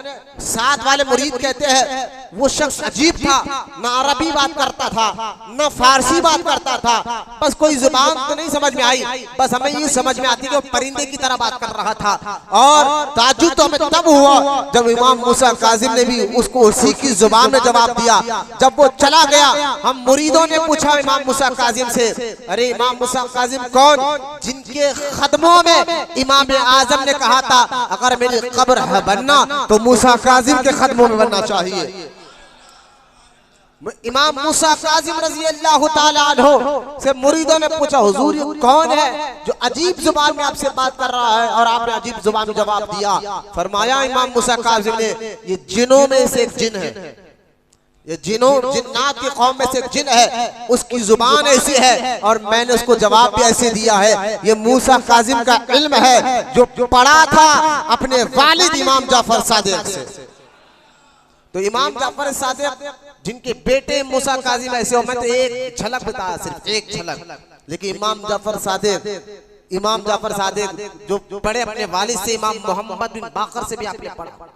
साथ वाले मुरीद कहते हैं वो शख्स अजीब था, ना अरबी बात करता था, ना फारसी बात करता था, बस कोई जुबान तो नहीं समझ में आई, बस हमें ये समझ में आती कि वो परिंदे की तरह बात कर रहा था। और ताज्जुब तो हमें तब हुआ जब इमाम मूसा काज़िम ने भी उसको उसी की जुबान में जवाब दिया। जब वो चला गया, हम मुरीदों ने पूछा इमाम मूसा काज़िम से, अरे इमाम मूसा काज़िम कौन? जिनके खदमों में इमाम आजम ने कहा था अगर मेरी कब्र बनना तो मूसा काज़िम के खदमों में बनना चाहिए। इमाम मूसा काज़िम रज़ी अल्लाह ताला अन्हु से मुरीदों ने पूछा हुजूर ये कौन है जो अजीब जुबान में आपसे बात कर रहा है और आपने अजीब जुबान में जवाब दिया? फरमाया इमाम मूसा काज़िम ने ये जिनों में से एक जिन है, ये जिन्नात की कौम में से एक जिन है, उसकी जुबान ऐसी है और मैंने उसको जवाब भी ऐसे दिया है। ये मूसा काज़िम का इल्म है जो पढ़ा था अपने वालिद इमाम जाफर सादिक से। तो इमाम जाफर सादिक जिनके बेटे मूसा काज़िम ऐसे हो, मैं तो एक झलक बताया, सिर्फ एक झलक, लेकिन इमाम जाफर सादिक जो पढ़े अपने वालिद से, इमाम मोहम्मद बिन बाकर से भी आपने पढ़ा,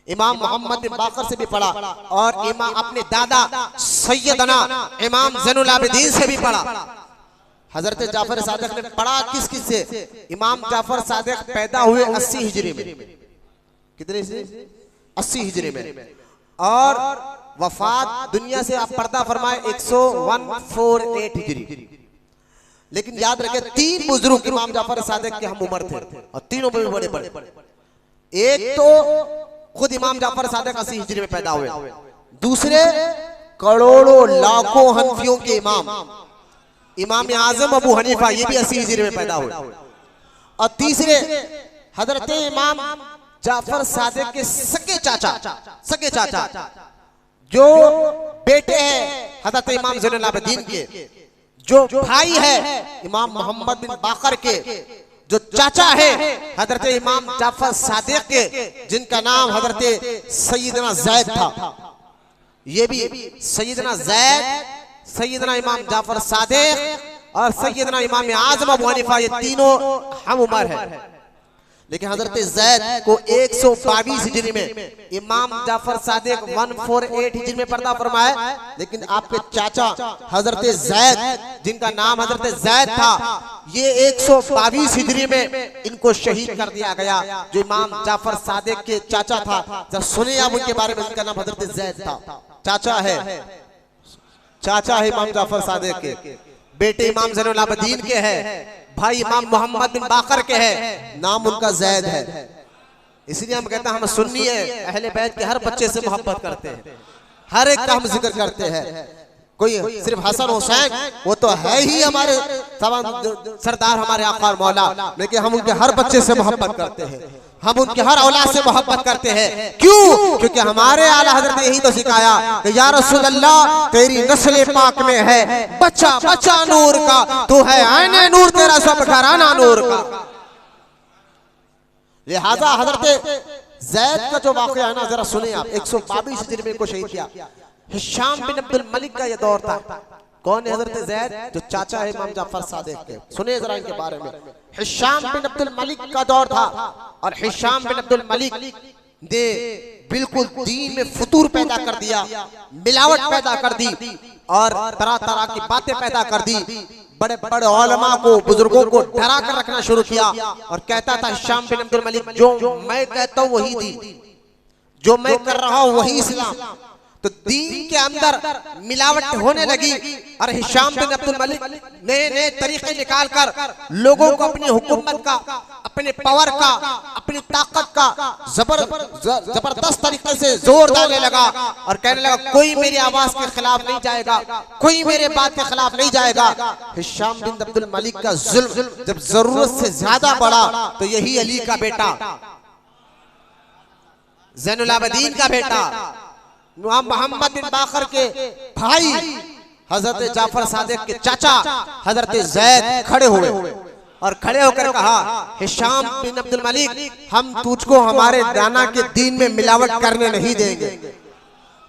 इमाम मोहम्मद बिन बाकर से भी पढ़ा और इमाम अपने दादा सैयदना इमाम ज़ैनुल आबिदीन से भी पढ़ा। हजरत जाफर सादिक ने पढ़ा किस से? इमाम जाफर सादिक पैदा हुए 80 हिजरी में। कितने से? 80 हिजरी में, और वफात दुनिया से आप पर्दा फरमाए 148 हिजरी। लेकिन याद रखें 3 बुजुर्ग इमाम जाफर सादिक के हम उम्र थे और तीनों में भी बड़े बड़े। एक तो खुद इमाम जाफर सादिक 80 हिजरी में पैदा हुए, दूसरे करोड़ों लाखों हनफियों के इमाम इमाम आजम अबू हनीफा, ये भी 80 हिजरी में पैदा हुए। और तीसरे हजरत इमाम जाफर सादिक के सगे चाचा जो बेटे हैं हजरत इमाम ज़ैनुल आबिदीन के, जो भाई है इमाम मोहम्मद बिन बाकर के, जो चाचा है हजरत इमाम जाफर सादिक के, जिनका नाम हजरत सैयदना जैद था। ये भी सैयदना जैद, सैयदना इमाम जाफर सादिक और सैयदना इमाम आज़म अबू हनीफा, ये तीनों हम उम्र है। लेकिन हजरत जैद को 122 हिजरी में इमाम जाफर सादिक 148 हिजरी में पर्दा फरमाया। लेकिन आपके चाचा हजरत जैद, जिनका नाम हजरत जैद था, ये 122 हिजरी में इनको शहीद कर दिया गया। जो इमाम जाफर सादिक के चाचा था, जब सुने आप उनके बारे में, उनका नाम हजरत जैद था। चाचा है इमाम जाफर सादिक के, बेटे इमाम ज़ैनुल आबिदीन के है, भाई इमाम मोहम्मद बिन बाकर के है, नाम उनका जैद है। इसलिए हम कहते हैं हम सुन्नी है, अहले बैत के हर बच्चे से मोहब्बत करते हैं, हर एक का हम जिक्र करते हैं। कोई सिर्फ हसन हुसैन, वो तो है ही हमारे सरदार, हमारे आका और मौला, लेकिन हम उनके हर बच्चे से मोहब्बत करते हैं, हम उनके हर औलाद से मोहब्बत करते हैं। क्यों? क्योंकि हमारे आला हजरत ने यही तो सिखाया कि या रसूल अल्लाह, तेरी नस्ल पाक में है बच्चा बच्चा नूर का, तू है आईने नूर, तेरा सब घराना नूर का। लिहाजा हजरत जैद का जो वाकया है ना, जरा सुने आप। 122 हिजरी में को शहीद किया। हिशाम बिन अब्दुल मलिक का यह दौर था। कौन है हजरत जैद? जो चाचा है इमाम जाफर सादिक के। सुनिए जरा इनके बारे में। हिशाम बिन अब्दुल मलिक का दौर था, और हिशाम बिन अब्दुल मलिक ने बिल्कुल दीन में फुतूर पैदा कर दिया, मिलावट पैदा कर दी, और तरह तरह की बातें पैदा कर दी। बड़े बड़े उलमा को, बुजुर्गों को डरा कर रखना शुरू किया, और कहता था हिशाम बिन अब्दुल मलिक, जो मैं कहता हूँ वही दीन, जो मैं कर रहा हूँ वही इस्लाम। तो दीन के अंदर मिलावट होने लगी, और हिशाम बिन अब्दुल मलिक नए नए तरीके निकाल कर लोगों को अपनी हुकूमत का, अपने पावर का, अपनी ताकत का जबरदस्त तरीके से जोर डालने लगा, और कहने लगा कोई मेरी आवाज के खिलाफ नहीं जाएगा, कोई मेरे बात के खिलाफ नहीं जाएगा। हिशाम बिन अब्दुल मलिक का जुल्म जब जरूरत से ज्यादा बढ़ा, तो यही अली का बेटा, ज़ैनुल आबिदीन का बेटा, मोहम्मद बिन बाकर के भाई हजरत जाफर सादिक के चाचा हजरत जैद खड़े हुए, और खड़े होकर कहा, हिशाम बिन अब्दुल मलिक, हम तुझको हमारे दाना के दीन में मिलावट करने नहीं देंगे।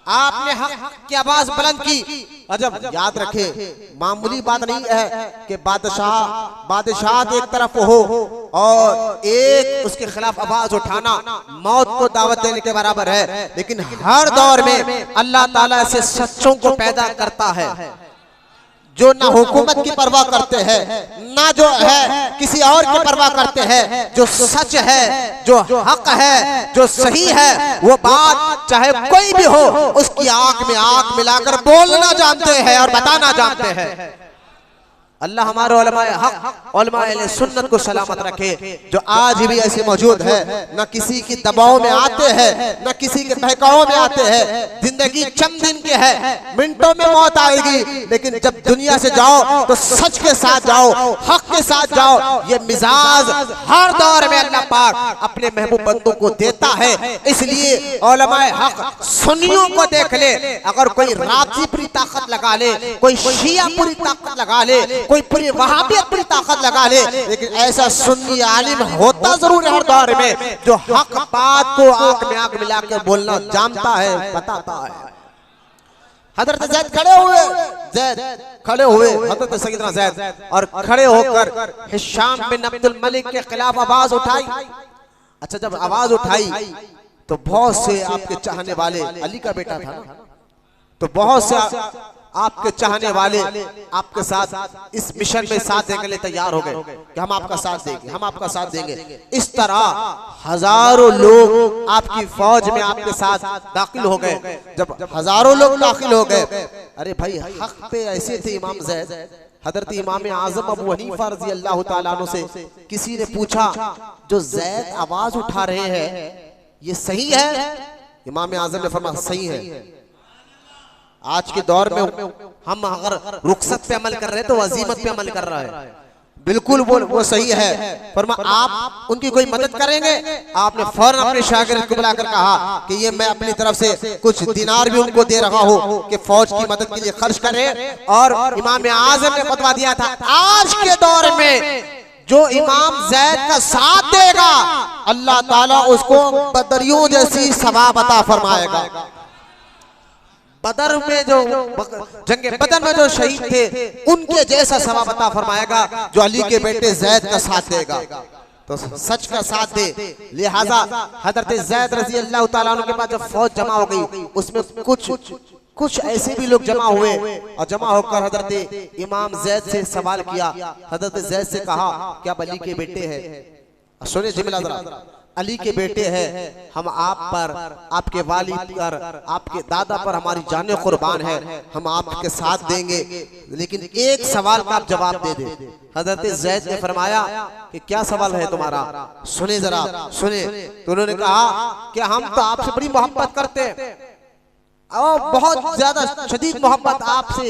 आपने हक की आवाज बुलंद की। अजब, याद रखे, मामूली बात नहीं है कि बादशाह एक तरफ हो और एक उसके खिलाफ आवाज उठाना मौत को दावत देने के बराबर है। लेकिन हर दौर में अल्लाह ताला ऐसे सच्चों को पैदा करता है, जो ना हुकूमत की परवाह करते हैं, ना जो है किसी और की परवाह करते हैं। जो सच है, जो हक है, जो सही है, वो बात चाहे कोई भी हो, उसकी आंख में आंख मिलाकर बोलना जानते हैं और बताना जानते हैं। अल्लाह हमारे उलमाए हक, उलमाए अहले सुन्नत को सलामत रखे, जो आज भी ऐसे मौजूद है, न किसी की दबाव में आते हैं, न किसी के बहकाव में आते हैं। जिंदगी चंद दिन की है, मिनटों में मौत आएगी, लेकिन जब दुनिया से जाओ तो सच के साथ जाओ, हक के साथ जाओ। ये मिजाज हर दौर में अल्लाह पाक अपने महबूब बंदों को देता है। इसलिए उलमाए हक सुन्नियों को देख ले, अगर कोई राफजी पूरी ताकत लगा ले, कोई शिया पूरी ताकत लगा ले, कोई पूरी वहाबियत पूरी ताकत लगा ले, लेकिन ऐसा सुन्नी आलिम होता जरूर है हर दौर में, जो हक बात को आंख में आंख मिलाकर बोलना जानता है, बताता है। हजरत जैद खड़े हुए हजरत सैयदना जैद, और खड़े होकर हिशाम बिन अब्दुल मलिक के खिलाफ आवाज उठाई। अच्छा, जब आवाज उठाई तो बहुत से आपके चाहने वाले, अली का बेटा था ना, तो बहुत से आपके चाहने वाले आपके साथ इस मिशन में साथ देने के लिए तैयार हो गए कि हम आपका साथ देंगे, हम आपका साथ देंगे। इस तरह हजारों लोग आपकी फौज में आपके साथ दाखिल हो गए। जब हजारों लोग दाखिल हो गए, अरे भाई हक पे ऐसे थे इमाम जैद। हजरत इमाम आजम अबू हनीफा रज़ी अल्लाह तआला अन्हु से किसी ने पूछा, जो जैद आवाज उठा रहे हैं ये सही है? इमाम आजम ने फरमाया सही है। आज के दौर में हम अगर रुखसत पे अमल कर रहे हैं तो वजीमत पे अमल कर रहा है, बिल्कुल वो सही है। फरमा आप उनकी कोई मदद करेंगे, आपने फौरन अपने शागिर्द को बुलाकर कहा कि ये मैं अपनी तरफ से कुछ दिनार भी उनको दे रहा हूँ कि फौज की मदद के लिए खर्च करें। और इमाम आजम ने फतवा दिया था, आज के दौर में जो इमाम जैद का साथ देगा अल्लाह ताला उसको बदरियों जैसी सवाब अता फरमाएगा। बदर में जो जंगे बदर में जो शहीद थे उनके जैसा सवाब अता फरमाएगा जो अली के बेटे जैद का साथ देगा, तो सच का साथ दे। लिहाजा हजरत जैद रजी अल्लाह ताला अन्हु के पास जब फौज जमा हो गई उसमें कुछ ऐसे भी लोग जमा हुए और जमा होकर हजरत इमाम जैद से सवाल किया। हजरत जैद से कहा क्या आप अली के बेटे हैं? सुनिए जिमला जरा, अली के बेटे हैं, हम आप पर, आपके वालिद पर, आपके दादा पर हमारी जाने कुर्बान है, हम आपके साथ देंगे, लेकिन एक सवाल का आप जवाब दे दे। हजरत जैद ने फरमाया कि क्या सवाल है तुम्हारा? सुने जरा सुने। तो उन्होंने कहा कि हम तो आपसे बड़ी मोहब्बत करते हैं और बहुत ज्यादा शदीद मोहब्बत आपसे,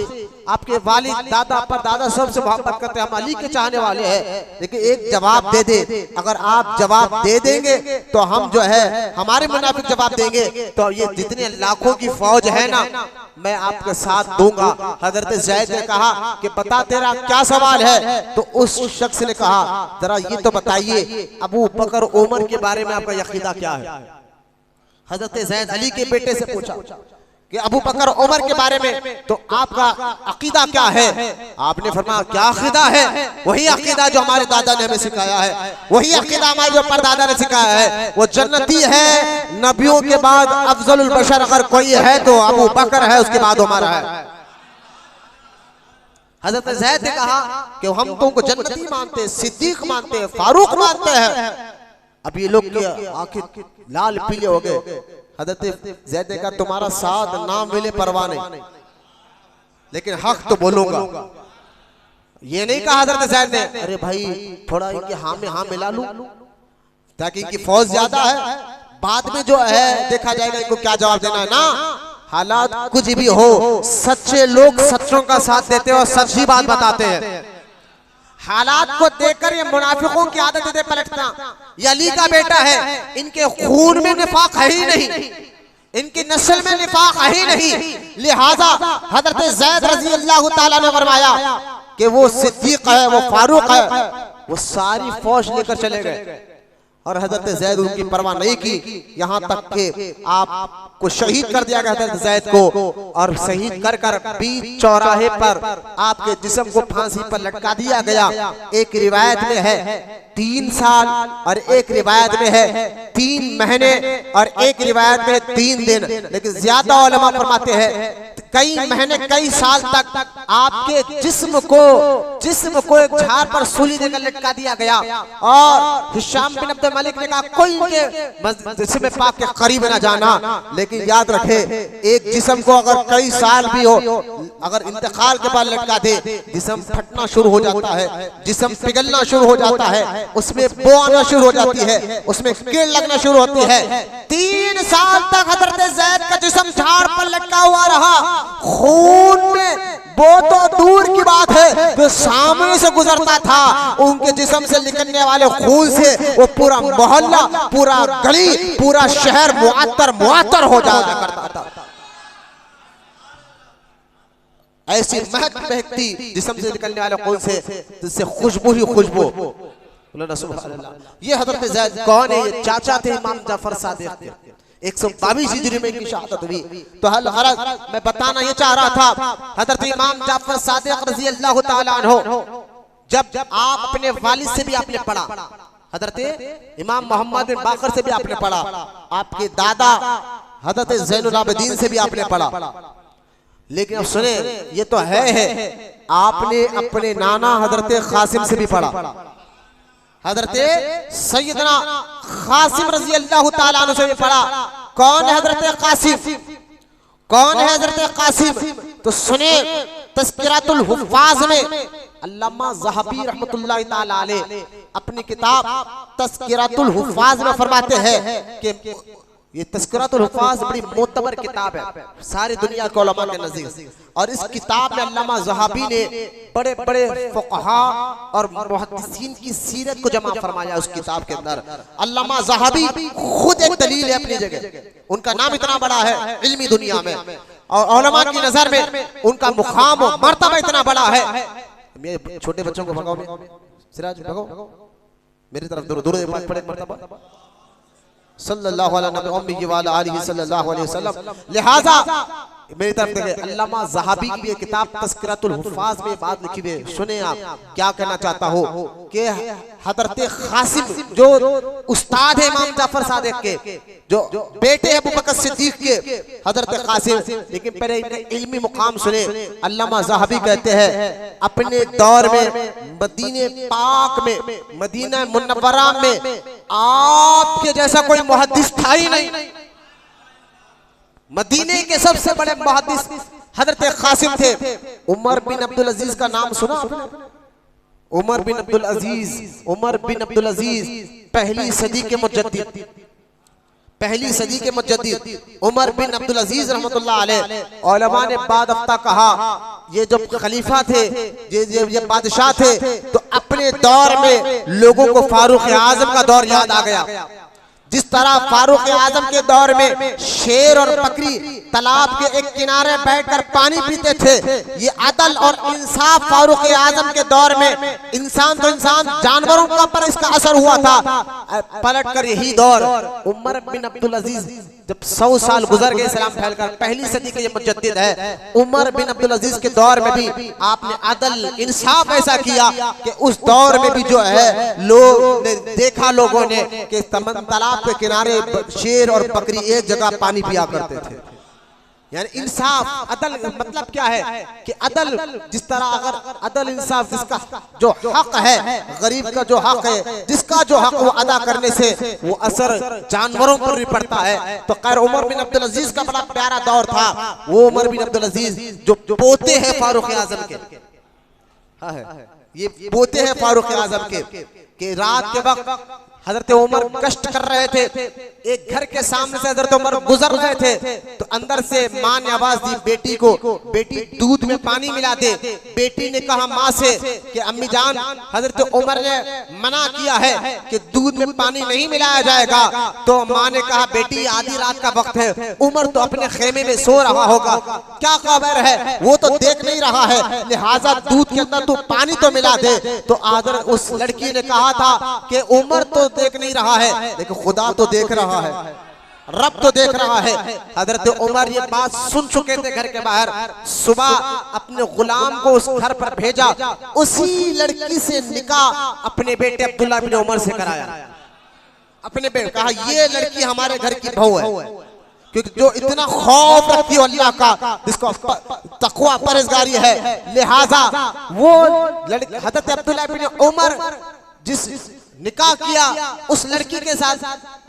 आपके वालिद, दादा पर दादा सबसे मोहब्बत करते हैं, हम अली के चाहने वाले हैं, लेकिन एक जवाब दे दे। अगर आप जवाब दे देंगे तो हम जो है हमारे मुनाफिक जवाब देंगे तो ये जितने लाखों की फौज है ना मैं आपके साथ दूंगा। हजरत जैद ने कहा कि बता तेरा क्या सवाल है? तो उस शख्स ने कहा जरा ये तो बताइए अबू बकर उमर के बारे में आपका अकीदा क्या है? हजरत जैद अली के बेटे से पूछा कि अबू बकर उमर के बारे में तो आपका अकीदा क्या है? आपने फरमाया क्या अकीदा है? वही अकीदा जो हमारे दादा ने हमें सिखाया है, वही अकीदा हमारे जो परदादा ने सिखाया है, वो जन्नती है। नबियों के बाद अफजलुल बशर अगर कोई है तो अबू बकर है, उसके बाद हमारा है। हजरत जैद ने कहा कि हम तो उनको जन्नती मानते हैं, सिद्दीक मानते हैं, फारूक मानते हैं। अब ये लोग आखिर लाल पीले हो गए। हजरत जैद ने कहा तुम्हारा साथ नाम मिले परवाह नहीं, लेकिन हक तो बोलूंगा। ये नहीं कहा हजरत जैद ने अरे भाई थोड़ा इनके हाँ में हाँ मिला लूं ताकि इनकी फौज ज्यादा है, बाद में जो है देखा जाएगा इनको क्या जवाब देना है ना। हालात कुछ भी हो, सच्चे लोग सच्चों का साथ देते हैं और सच्ची बात बताते हैं। हालात को देखकर ये मुनाफिकों की आदत दे पलटना। ये अली का बेटा है, इनके खून में निफाक है ही नहीं, इनकी नस्ल में निफाक है ही नहीं। लिहाजा हजरत जैद रजी अल्लाह ताला ने फरमाया कि वो सिद्दीक है, वो फारूक है। वो सारी फौज लेकर चले गए और हजरत जैद उनकी परवाह नहीं की, यहाँ तक कि आपको शहीद कर दिया गया हजरत जैद को। और शहीद कर कर बीच चौराहे पर आपके जिस्म को फांसी पर लटका दिया गया। एक रिवायत में है 3 साल और एक रिवायत में है 3 महीने और एक रिवायत में 3 दिन, लेकिन ज्यादा उलमा फरमाते हैं कई महीने कई साल तक आपके जिस्म को एक झाड़ पर सूली देकर लटका दिया गया। और हिशाम बिन अब्दुल मलिक ने कहा कोई इनके जिस्म पाक के करीब न जाना, लेकिन याद रखे एक जिस्म को अगर कई साल भी हो, अगर इंतकाल के बाद लटका दे जिस्म फटना शुरू हो जाता है, जिस्म पिघलना शुरू हो जाता है, उसमें बो आना शुरू हो जाती है, उसमें कीड़ लगना शुरू होती है। 3 साल तक हजरत जैद का जिस्म झाड़ पर लटका हुआ रहा। खून में वो तो दूर की बात है, जो सामने से गुजरता था उनके जिस्म से निकलने वाले खून से वो पूरा मोहल्ला, पूरा गली, पूरा शहर मुअत्तर हो जाया करता था। ऐसी महक महकती जिस्म से निकलने वाले खून से, जिससे खुशबू ही खुशबू। ये हजरत जैद कौन है? ये चाचा थे इमाम जाफर सादिक के। 122 हिजरी में इनकी शहादत हुई। तो हल गरज मैं बताना ये चाह रहा था, हजरत इमाम जाफर सादिक रज़ी अल्लाह ताला अन्हु जब आप अपने वालिद से भी आपने पढ़ा, हजरत इमाम मोहम्मद बिन बाकर से भी आपने पढ़ा, आपके दादा हजरत ज़ैनुल आबिदीन से भी आपने पढ़ा, लेकिन अब सुने ये तो है आपने अपने नाना हजरत कासिम से भी पढ़ा, हजरत सैयदना कासिम रजी अल्लाह ताला अन्हु से भी पढ़ा। कौन है हजरत कासिम? कौन है हजरत कासिम? तो सुने तज़किरतुल हुफ़्फ़ाज़ में अल्लामा ज़हबी रहमतुल्लाह ताला अलैह अपनी किताब तज़किरतुल हुफ़्फ़ाज़ में फरमाते हैं कि ये तज़किरातुल हुफ़ाज़ बड़ी मोतबर किताब है सारी दुनिया के उलमा के नज़दीक। और इस किताब में अल्लामा ज़हाबी ने बड़े बड़े फ़ुक़हा और मुहद्दिसीन की सीरत को जमा फरमाया उस किताब के अंदर। अल्लामा ज़हाबी खुद एक दलील है अपनी जगह, उनका नाम इतना बड़ा है इल्मी दुनिया में और उलमा की नज़र में उनका मुकाम और मर्तबा इतना बड़ा है। मेरे छोटे बच्चों को भगाओ, सिराज भगाओ मेरी तरफ दूर पड़े मर्तबा सल्लल्लाहु अलैहि वसल्लम। लिहाजा मेरी तरफ देखे अल्लामा ज़हाबी की ये किताब तज़किरातुल हुफ़ाज़ में बात लिखी हुई है। सुने आप क्या कहना चाहता हो कि हज़रत क़ासिम जो उस्ताद है इमाम जाफर सादिक के, जो बेटे हैं अबू बकर सिद्दीक़ के हज़रत क़ासिम, लेकिन पहले इनका इल्मी मुकाम सुने। अल्लामा ज़हाबी कहते हैं अपने दौर में मदीने पाक में मदीना मुनव्वरा में आपके जैसा कोई मुहद्दिस था ही नहीं। मदीने के सबसे बड़े मुहद्दिस हजरत क़ासिम थे। उमर बिन अब्दुल अजीज का नाम सुना आपने? उमर बिन अब्दुल अजीज पहली सदी के मुजद्दिद, पहली सदी के मुजद्दिद उमर बिन अब्दुल अजीज रहमतुल्लाह अलैह। उलमा ने बाद अफ्ता कहा ये जब खलीफा थे, ये बादशाह थे, तो अपने दौर में लोगों को फारूक आजम का दौर याद आ गया। जिस तरह फारूक आजम के दौर में शेर और बकरी तालाब के एक किनारे बैठकर पानी पीते थे, ये अदल और इंसाफ फारूक आजम के दौर में इंसान तो इंसान जानवरों का पर इसका असर हुआ था। पलट कर यही दौर उमर बिन अब्दुल अजीज जब 100 साल गुजर गए इस्लाम फैलकर, पहली सदी के ये मुजद्दिद है। उमर बिन अब्दुल अजीज के दौर में भी आपने अदल इंसाफ ऐसा किया कि उस दौर में भी जो है लोग ने देखा, लोगों ने कि तालाब के किनारे शेर और बकरी एक जगह पानी पिया करते थे। यानी इंसाफ अदल मतलब क्या है कि अदल जिस तरह अगर अदल इंसाफ जिसका जो हक है, गरीब का जो हक है, जिसका जो हक वो अदा करने से वो असर जानवरों पर भी पड़ता है। तो खैर उमर बिन अब्दुल अजीज का बड़ा प्यारा दौर था। वो उमर बिन अब्दुल अजीज जो पोते हैं फारूक आजम के, हाँ है ये पोते हैं फारूक आजम के रात के वक्त हजरत उमर कष्ट कर रहे थे। एक घर के सामने से हजरत उमर गुजर रहे थे तो अंदर से माँ ने आवाज दी बेटी को, बेटी दूध में पानी मिला दे। बेटी ने कहा माँ से कि अम्मी जान हजरत उमर ने मना किया है कि दूध में पानी नहीं मिलाया जाएगा। तो माँ ने कहा बेटी आधी रात का वक्त है, उमर तो अपने खेमे में सो रहा होगा, क्या खबर है वो तो देख नहीं रहा है, लिहाजा दूध के अंदर तू पानी तो मिला दे। तो आदर उस लड़की ने कहा था कि उमर तो देख नहीं रहा है लेकिन खुदा तो देख रहा है, रब तो देख रहा है। हजरत उमर ये बात सुन चुके थे घर के बाहर। सुबह अपने गुलाम को उस घर पर भेजा, उसी लड़की से निकाह अपने बेटे अब्दुल्ला बिन उमर से कराया। अपने बेटे कहा ये लड़की हमारे घर की बहू है, क्योंकि जो इतना खौफ रखती है अल्लाह का, जिसको तकवा परहेजगारी है, लिहाजा वो लड़की हजरत अब्दुल्ला बिन उमर जिस निकाह किया उस लड़की के साथ,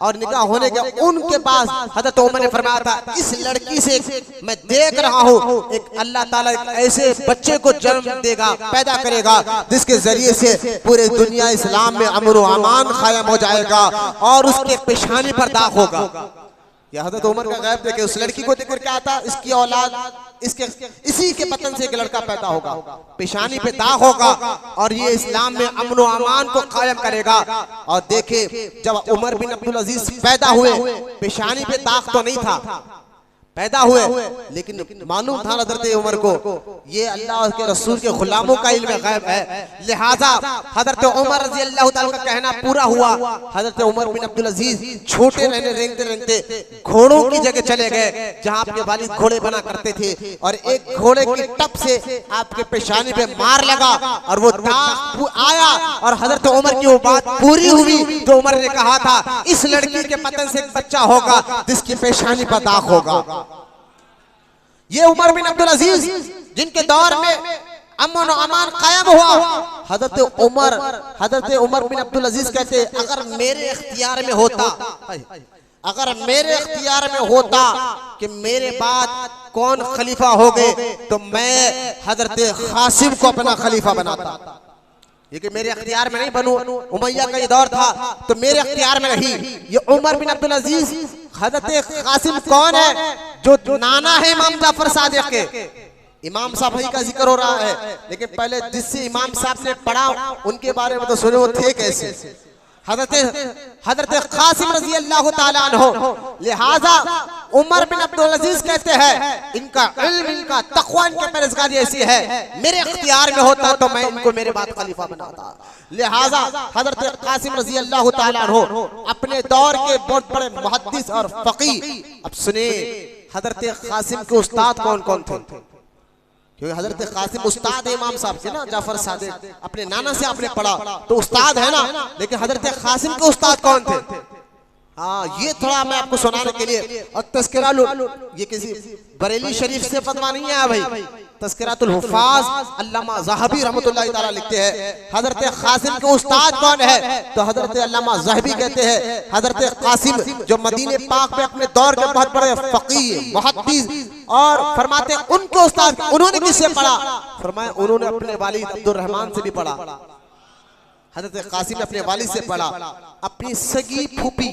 और निकाह होने के उनके पास हजरत उमर ने फरमाया था इस लड़की से मैं देख रहा हूँ एक अल्लाह ताला एक ऐसे बच्चे को जन्म देगा, पैदा करेगा जिसके जरिए से पूरे दुनिया इस्लाम में अमन व अमान कायम हो जाएगा और उसके पेशानी पर दाग होगा। यह हजरत उमर का गैब देखे उस लड़की को देखकर क्या आता, इसकी औलाद इसके इसी के बतन से एक लड़का पैदा होगा, पेशानी पे दाग होगा और ये इस्लाम में अमन व अमान को कायम करेगा। और देखे जब उमर बिन अब्दुल अजीज पैदा हुए, पेशानी पे दाग तो नहीं था, पैदा हुए, लेकिन मालूम था हजरत उमर को ये अल्लाह के रसूल के गुलामों का इल्म गैब है। लिहाजा हजरत उमर रज़ी अल्लाह ताला का कहना पूरा हुआ। हजरत उमर बिन अब्दुल अजीज छोटे रहने रेंगते रेंगते घोड़ों की जगह चले गए जहां आपके वालिद घोड़े बना करते थे, और एक घोड़े की टप से आपके पेशानी पे मार लगा और वो दाग आया, और हजरत उमर की वो बात पूरी हुई जो उमर ने कहा था इस लड़की के पतन से एक बच्चा होगा जिसकी पेशानी पर दाग होगा। ये उमर बिन अब्दुल अजीज जिनके दौर में अमन और अमान कायम हुआ, हजरत उमर बिन अब्दुल अजीज कहते अगर मेरे इख्तियार में होता, अगर मेरे इख्तियार में होता कि मेरे बाद कौन खलीफा हो गए तो मैं हजरत क़ासिम को अपना खलीफा बनाता। ये कि मेरे अख्तियार में नहीं बनू, उमैया का ये दौर था तो मेरे अख्तियार में रही। ये उमर बिन अब्दुल अजीज हजरत कासिम कौन है? जो नाना है इमाम जाफर सादिक के। इमाम साहब ही का जिक्र हो रहा है, लेकिन पहले जिससे इमाम साहब ने पढ़ा उनके बारे में तो सुने, वो थे कैसे? हजरत कासिम रजी अल्लाह ताला अन्हु। लिहाजा उमर बिन अब्दुल अजीज कहते हैं इनका इल्म, इनका तक़वा, इनकी परहेज़गारी ऐसी है, मेरे इख्तियार में होता तो मैं इनको मेरे बाद खलीफा बनाता। लिहाजा हजरत कासिम रजी अल्लाह ताला अन्हु अपने दौर के बहुत बड़े मुहद्दिस और फकीह। अब सुनिए हजरत कासिम के उस्ताद कौन कौन थे, क्योंकि हजरत कासिम उस्ताद है इमाम साहब के ना, जाफर सादिक अपने नाना से आपने पढ़ा तो उस्ताद है ना, लेकिन हजरत कासिम के उस्ताद कौन थे? हाँ, ये थोड़ा मैं आपको सुनाने के लिए। और तस्किरा, ये किसी बरेली शरीफ से फतवा नहीं है भाई, तस्किरातुल हुफ़ाज़ अल्लामा ज़हबी रहमतुल्लाहि तआला लिखते हैं हजरत कासिम के उस्ताद कौन है, तो हजरत अल्लामा ज़हबी कहते हैं हजरत कासिम जो मदीने पाक में अपने दौर के बहुत बड़े फकीह मुहद्दिस, और फरमाते उनके उस्ताद उन्होंने किससे पढ़ा? फरमाया उन्होंने अपने वालिद अब्दुर रहमान से भी पढ़ा। हजरत कासिम ने अपने वालिद से पढ़ा, अपनी सगी फूफी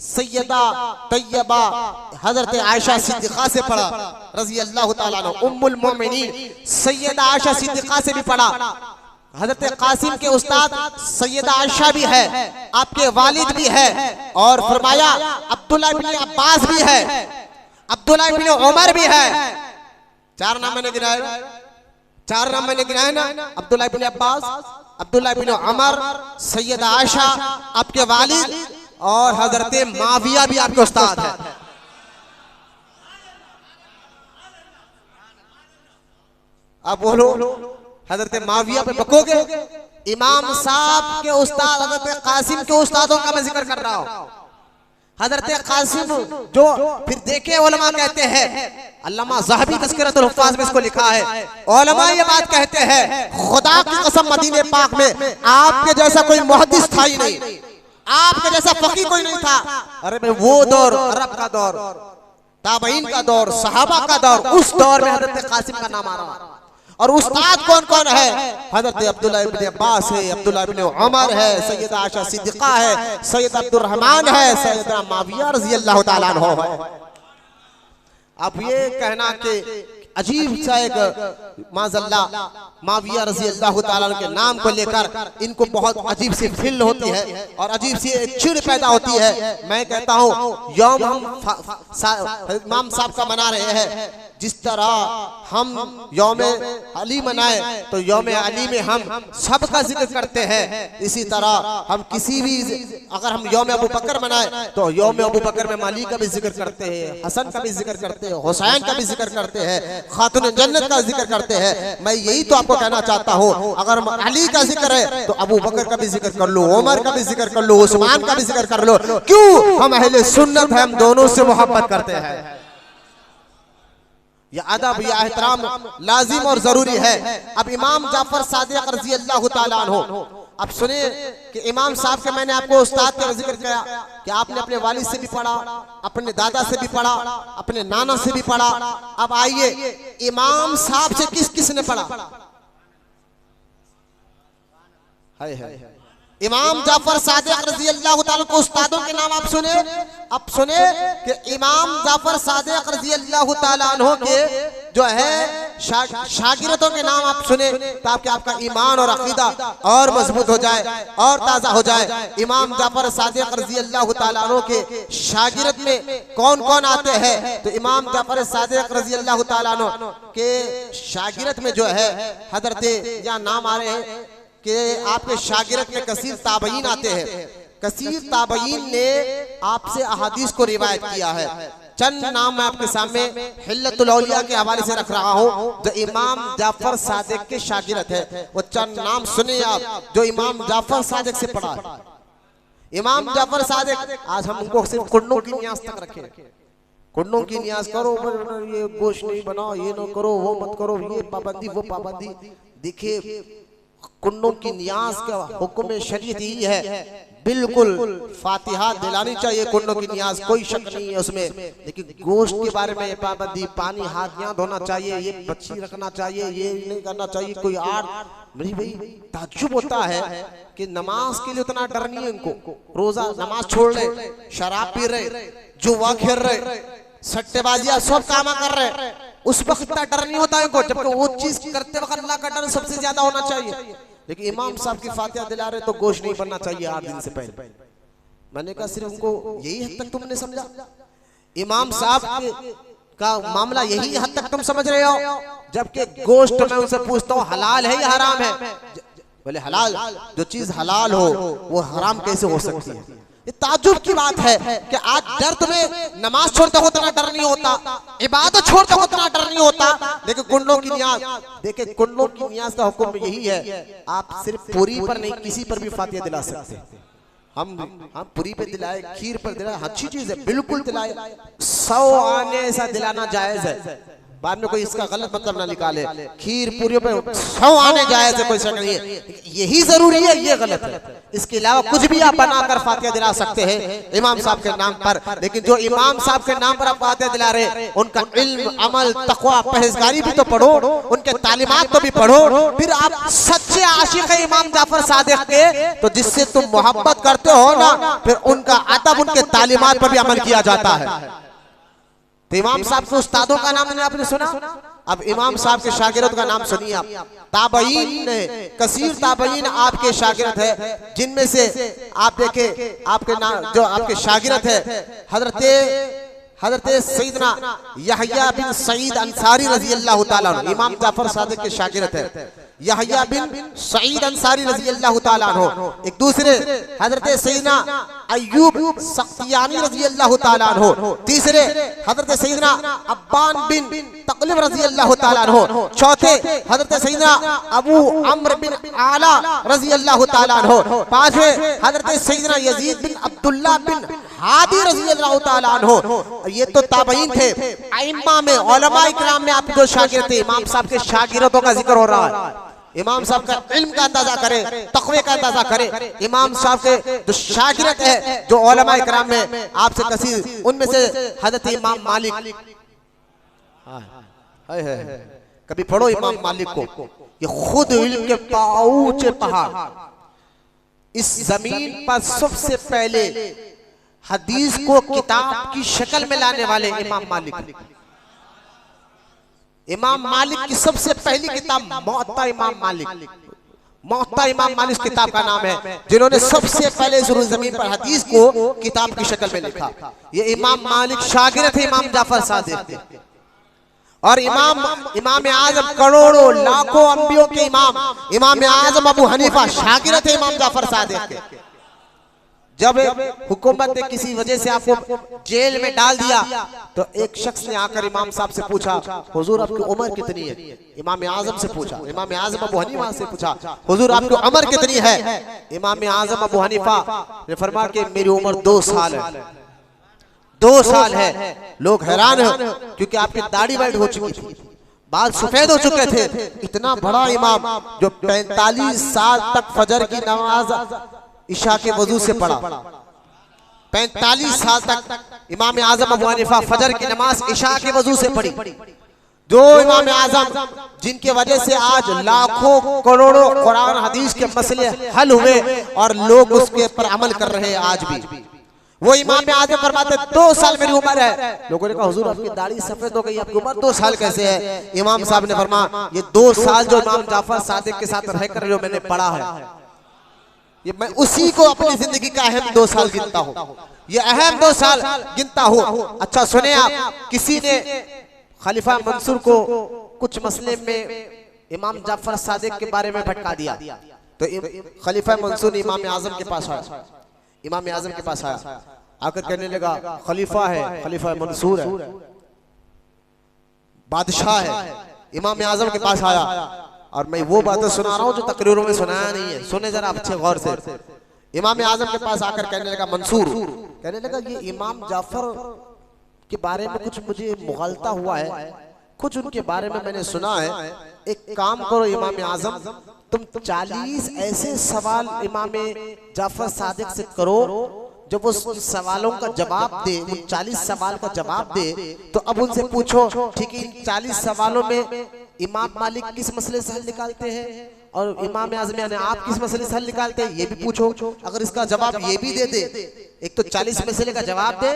सैयदा तैयबा हजरत आयशा सिद्दीक़ा से पढ़ा रज़ी अल्लाह ताला अन्हा, उम्मुल मोमिनीन सैयदा आयशा सिद्दीक़ा से भी पढ़ा। हजरत कासिम के उस्ताद सैयदा आयशा भी है, आपके वालिद भी है, और फरमाया अब्दुल्लाह इब्न अब्बास भी है, अब्दुल्लाह इब्न उमर भी है। चार नाम मैंने गिनाए, चार नाम मैंने गिनाए ना, अब्दुल्लाह इब्न अब्बास, अब्दुल्लाह इब्न उमर, सैयदा आयशा आपके वालिद, और हजरत माविया भी आपके उस्ताद है। अब बोलो हजरत माविया पे बकोगे? इमाम साहब के उस्ताद हजरत कासिम के उस्तादों का मैं जिक्र कर रहा हूं। हजरत कासिम जो फिर देखे उलमा कहते हैं, अल्लामा ज़हबी तज़किरतुल हुफ़्फ़ाज़ में इसको लिखा है, उलमा ये बात कहते हैं खुदा की कसम मदीने पाक में आपके जैसा कोई मुहद्दिस था ही नहीं, आपके जैसा फकीह कोई नहीं था। अरे भाई वो दौर, अरब का दौर, ताबईन का दौर, सहाबा का दौर, उस दौर में हजरत कासिम का नाम आ रहा। और उस्ताद कौन कौन है? हजरत अब्दुल्लाह इब्न अब्बास है, अब्दुल्लाह इब्न उमर है, सैयदा आयशा सिद्दीक़ा है, सैयद अब्दुर रहमान है, सैयदा माविया रज़ी अल्लाह ताला अन्हा है। अब ये कहना कि अजीब सा एक माज़ल्ला माविया रज़ी अल्लाह ताला के नाम को लेकर इनको बहुत अजीब सी फील होती है और अजीब सी चिड़ पैदा होती है। मैं कहता हूँ यौम हम इमाम साहब का मना रहे हैं, जिस तरह हम यौम अली मनाए तो यौम अली में हम सबका जिक्र करते हैं, इसी तरह हम किसी भी अगर हम यौम अबू बकर मनाए तो यौम अबू बकर में अली का भी जिक्र करते हैं, हसन का भी जिक्र करते हैं, हुसैन का भी जिक्र करते हैं, खातून जन्नत का जिक्र करते हैं। मैं यही तो आपको कहना चाहता हूँ, अगर अली का जिक्र है तो अबू बकर का भी जिक्र कर लो, उमर का भी जिक्र कर लो, उस्मान का भी जिक्र कर लो। क्यों? हम अहले सुन्नत हैं, हम दोनों से मोहब्बत करते हैं। यह अदब या एहतराम लाजिम और जरूरी है। अब इमाम जाफर सादिक रज़ी अल्लाह ताला अन्हु, अब सुने कि इमाम साहब के मैंने आपको उस्ताद का जिक्र किया कि आपने अपने वालिद से भी पढ़ा, अपने दादा से भी पढ़ा, अपने नाना से भी पढ़ा। अब आइए इमाम साहब से किस किस ने पढ़ा? है इमाम जाफर सादिक रज़ी अल्लाह ताला को उस्तादों के नाम आप सुने। अब सुने कि इमाम जाफर सादिक रज़ी अल्लाह ताला अन्हु के जो है शागिर्दों के नाम आप सुने ताकि आपका ईमान और अकीदा और मजबूत हो जाए और ताज़ा हो जाए। इमाम जाफर सादिक रज़ी अल्लाह ताला अन्हु के शागिर्द में कौन कौन आते हैं? तो इमाम जाफर सादिक रज़ी अल्लाह ताला अन्हु के शागिर्द में जो है हजरत, यहाँ नाम आ रहे हैं कि आपके शागिर्द में कसीर ताबईन आते हैं। कसीर ताबईन ने आपसे अहादीस को रिवायत किया है। चंद नाम मैं आपके सामने हिल्लतुल औलिया के हवाले से रख रहा हूँ जो इमाम जाफर सादिक के शागिर्द है। वो चंद नाम सुने आप जो इमाम जाफर सादिक से पढ़ा है। इमाम जाफर सादिक, आज हम उनको सिर्फ कुंडों की न्याज तक रखे, कुंडों की न्याज करो, ये गोश्त नहीं बनाओ, ये न करो, वो मत करो, ये पाबंदी वो पाबंदी। देखिए कुन्नों की नियाज का हुक्म शरीयत यही है, बिल्कुल फातिहा दिलानी चाहिए कुन्नों की नियाज, कोई शक नहीं है उसमें। लेकिन गोश्त के बारे में पाबंदी, पानी हाथ यहाँ धोना चाहिए, ये बच्ची रखना चाहिए, ये नहीं करना चाहिए कोई मेरी भाई ताज्जुब होता है कि नमाज के लिए उतना डर नहीं है इनको। रोजा नमाज छोड़ रहे, शराब पी रहे, जुआ खेल रहे, सट्टेबाजियां सब काम कर रहे, उस वक्त इतना डर नहीं होता इनको, जबकि वो चीज करते वक्त अल्लाह का डर सबसे ज्यादा होना चाहिए। लेकिन इमाम साहब की फातिहा दिला रहे तो गोश्त नहीं बनना चाहिए 8 दिन से पहले। मैंने कहा सिर्फ उनको यही हद तक तुमने समझा? इमाम साहब का मामला यही हद तक तुम समझ रहे हो? जबकि गोश्त मैं उनसे पूछता हूँ हलाल है या हराम है? बोले हलाल। जो चीज हलाल हो वो हराम कैसे हो सकती है? ये ताज्जुब की बात है कि आज डर तुम्हें नमाज छोड़ते हो उतना डर नहीं होता, इबादत छोड़ते हो उतना डर नहीं होता। लेकिन कुंडलों की नियाज, देखे कुंडलों की नियाज का हुक्म यही है, आप सिर्फ पूरी पर नहीं किसी पर भी फातिहा दिला सकते हैं। हम पूरी पे दिलाए, खीर पर दिलाए, अच्छी चीज है, बिल्कुल दिलाए। 100 आने ऐसा दिलाना जायज है, बाद में कोई इसका गलत मतलब ना निकाले। खीर पूरी पे 100 आने जायज है, कोई शक नहीं है, यही जरूरी है, ये गलत है। इसके अलावा कुछ भी आप बनाकर फातिहा दिला सकते हैं इमाम साहब के नाम पर। लेकिन जो इमाम साहब के नाम पर आप फातिहा दिला रहे, उनका इल्म, अमल, तकवा, परहेजगारी भी तो पढ़ो, उनके तालीमात तो भी पढ़ो। फिर आप सच्चे आशिक है इमाम जाफर सादिक के, तो जिससे तुम मोहब्बत करते हो ना, फिर उनका अदब, उनके तालीमात पर भी अमल किया जाता है। तो इमाम साहब के उस्तादों का नाम आपने सुना? अब इमाम साहब के शागिर्दों का नाम सुनिए आप। ताबईन ने कसीर ताबईन आपके शागिर्द है, जिनमें से आप देखे आपके नाम जो आपके शागिर्द है हजरत सईदना यहया बिन सईद अंसारी रजी अल्लाह तआला अन्हु, इमाम जाफर सादिक के शागिर्द है यहया बिन सईद अंसारी रजी अल्लाह तआला अन्हु। एक दूसरे हजरत सईदना अय्यूब सख्तियानी रजी अल्लाह तआला अन्हु। तीसरे हजरत सईदना अब्बान बिन तकलिब रजी अल्लाह तआला अन्हु। चौथे हजरत सईदना अबू अम्र बिन आला रजी अल्लाह तआला अन्हु। पांचवें हजरत सईदना यजीद बिन अब्दुल्लाह बिन हादी रजी अल्लाह तआला अन्हु। ये तो ताबईन थे। अइम्मा में, उलमा इकराम में आप जो शागिर्द थे, इमाम साहब के शागिर्दों का जिक्र हो रहा है। इमाम साहब का इल्म का अंदाजा करें, तक़वे का अंदाजा करें। इमाम साहब के जो शागिर्द है, जो उलमा इकराम में आपसे कसीर, उनमें से हजरत इमाम मालिक, कभी पढ़ो इमाम मालिक को, ये खुद इल्म के पाऊचे पहाड़, इस जमीन पर सबसे पहले हदीस को किताब की शक्ल में लाने वाले इमाम मालिक। इमाम मालिक की सबसे पहली किताब मुअत्ता इमाम मालिक, मुअत्ता इमाम मालिक किताब का नाम है, जिन्होंने सबसे पहले ज़मीन पर हदीस को किताब की शक्ल में लिखा। ये इमाम मालिक शागिर्द थे इमाम जाफर सादिक के। और इमाम आजम, करोड़ों लाखों अंबियों के इमाम आजम अबू हनीफा शागिर्द थे इमाम जाफर सादिक के। जब हुकूमत ने किसी वजह से आपको जेल में डाल दिया, तो एक शख्स ने आकर इमाम साहब से पूछा, हुजूर आपकी उम्र कितनी है? इमाम आजम से पूछा, इमाम आजम अबू हनीफा से पूछा, हुजूर आपकी उम्र कितनी है? इमाम आजम अबू हनीफा ने फरमाया कि मेरी उम्र 2 साल है। 2 साल है। लोग हैरान हैं, क्योंकि आपकी दाढ़ी वाइट हो चुकी थी, बाल सफेद हो चुके थे। इतना बड़ा इमाम जो 45 साल तक फजर की नमाज इशा के वजू से पढ़ा, 45 साल तक इमाम आजम अबू हनीफा फजर की नमाज इशा के वजू से पढ़ी। जो इमाम आजम जिनके वजह से आज लाखों करोड़ों कुरान हदीस के मसले हल हुए और लोग उसके पर अमल कर रहे हैं आज भी, वो इमाम आजम फरमाते 2 साल मेरी उम्र है। लोगों ने कहा हुजूर आपकी दाढ़ी सफेद हो गई, आपकी उम्र 2 साल कैसे है? इमाम साहब ने फरमाया ये 2 साल जो इमाम जाफर सादिक के साथ रहकर जो मैंने पढ़ा है, ये मैं उसी को अपनी जिंदगी का अहम 2 साल गिनता हूँ, ये अहम 2 साल गिनता हूँ। अच्छा सुने आप, किसी ने खलीफा मंसूर को कुछ मसले में इमाम जाफर सादिक के बारे में भटका दिया, तो खलीफा मंसूर इमाम आजम के पास आया, इमाम आजम के पास आया, आकर कहने लगा खलीफा है, खलीफा मंसूर है, बादशाह है। इमाम आजम के पास आया और मैं वो बातें सुना रहा हूँ जो तकरीरों में सुनाया नहीं है, सुने जरा अच्छे गौर से। इमाम आजम के पास आकर कहने लगा मंसूर, कहने लगा ये इमाम जाफर के बारे में कुछ मुझे मुगलता हुआ है, कुछ उनके बारे में मैंने सुना है। एक काम करो इमाम आजम, तुम 40 ऐसे सवाल इमाम जाफर सादिक से करो जब उस सवालों का जवाब दे, उन 40 सवाल का जवाब दे, तो अब उनसे पूछो ठीक है इन 40 सवालों में इमाम मालिक किस मसले से हल निकालते हैं और इमाम आज़म यानी आप किस मसले से हल निकालते हैं, ये भी पूछो। अगर इसका जवाब ये भी दे दे, एक तो 40 मसले का जवाब दे,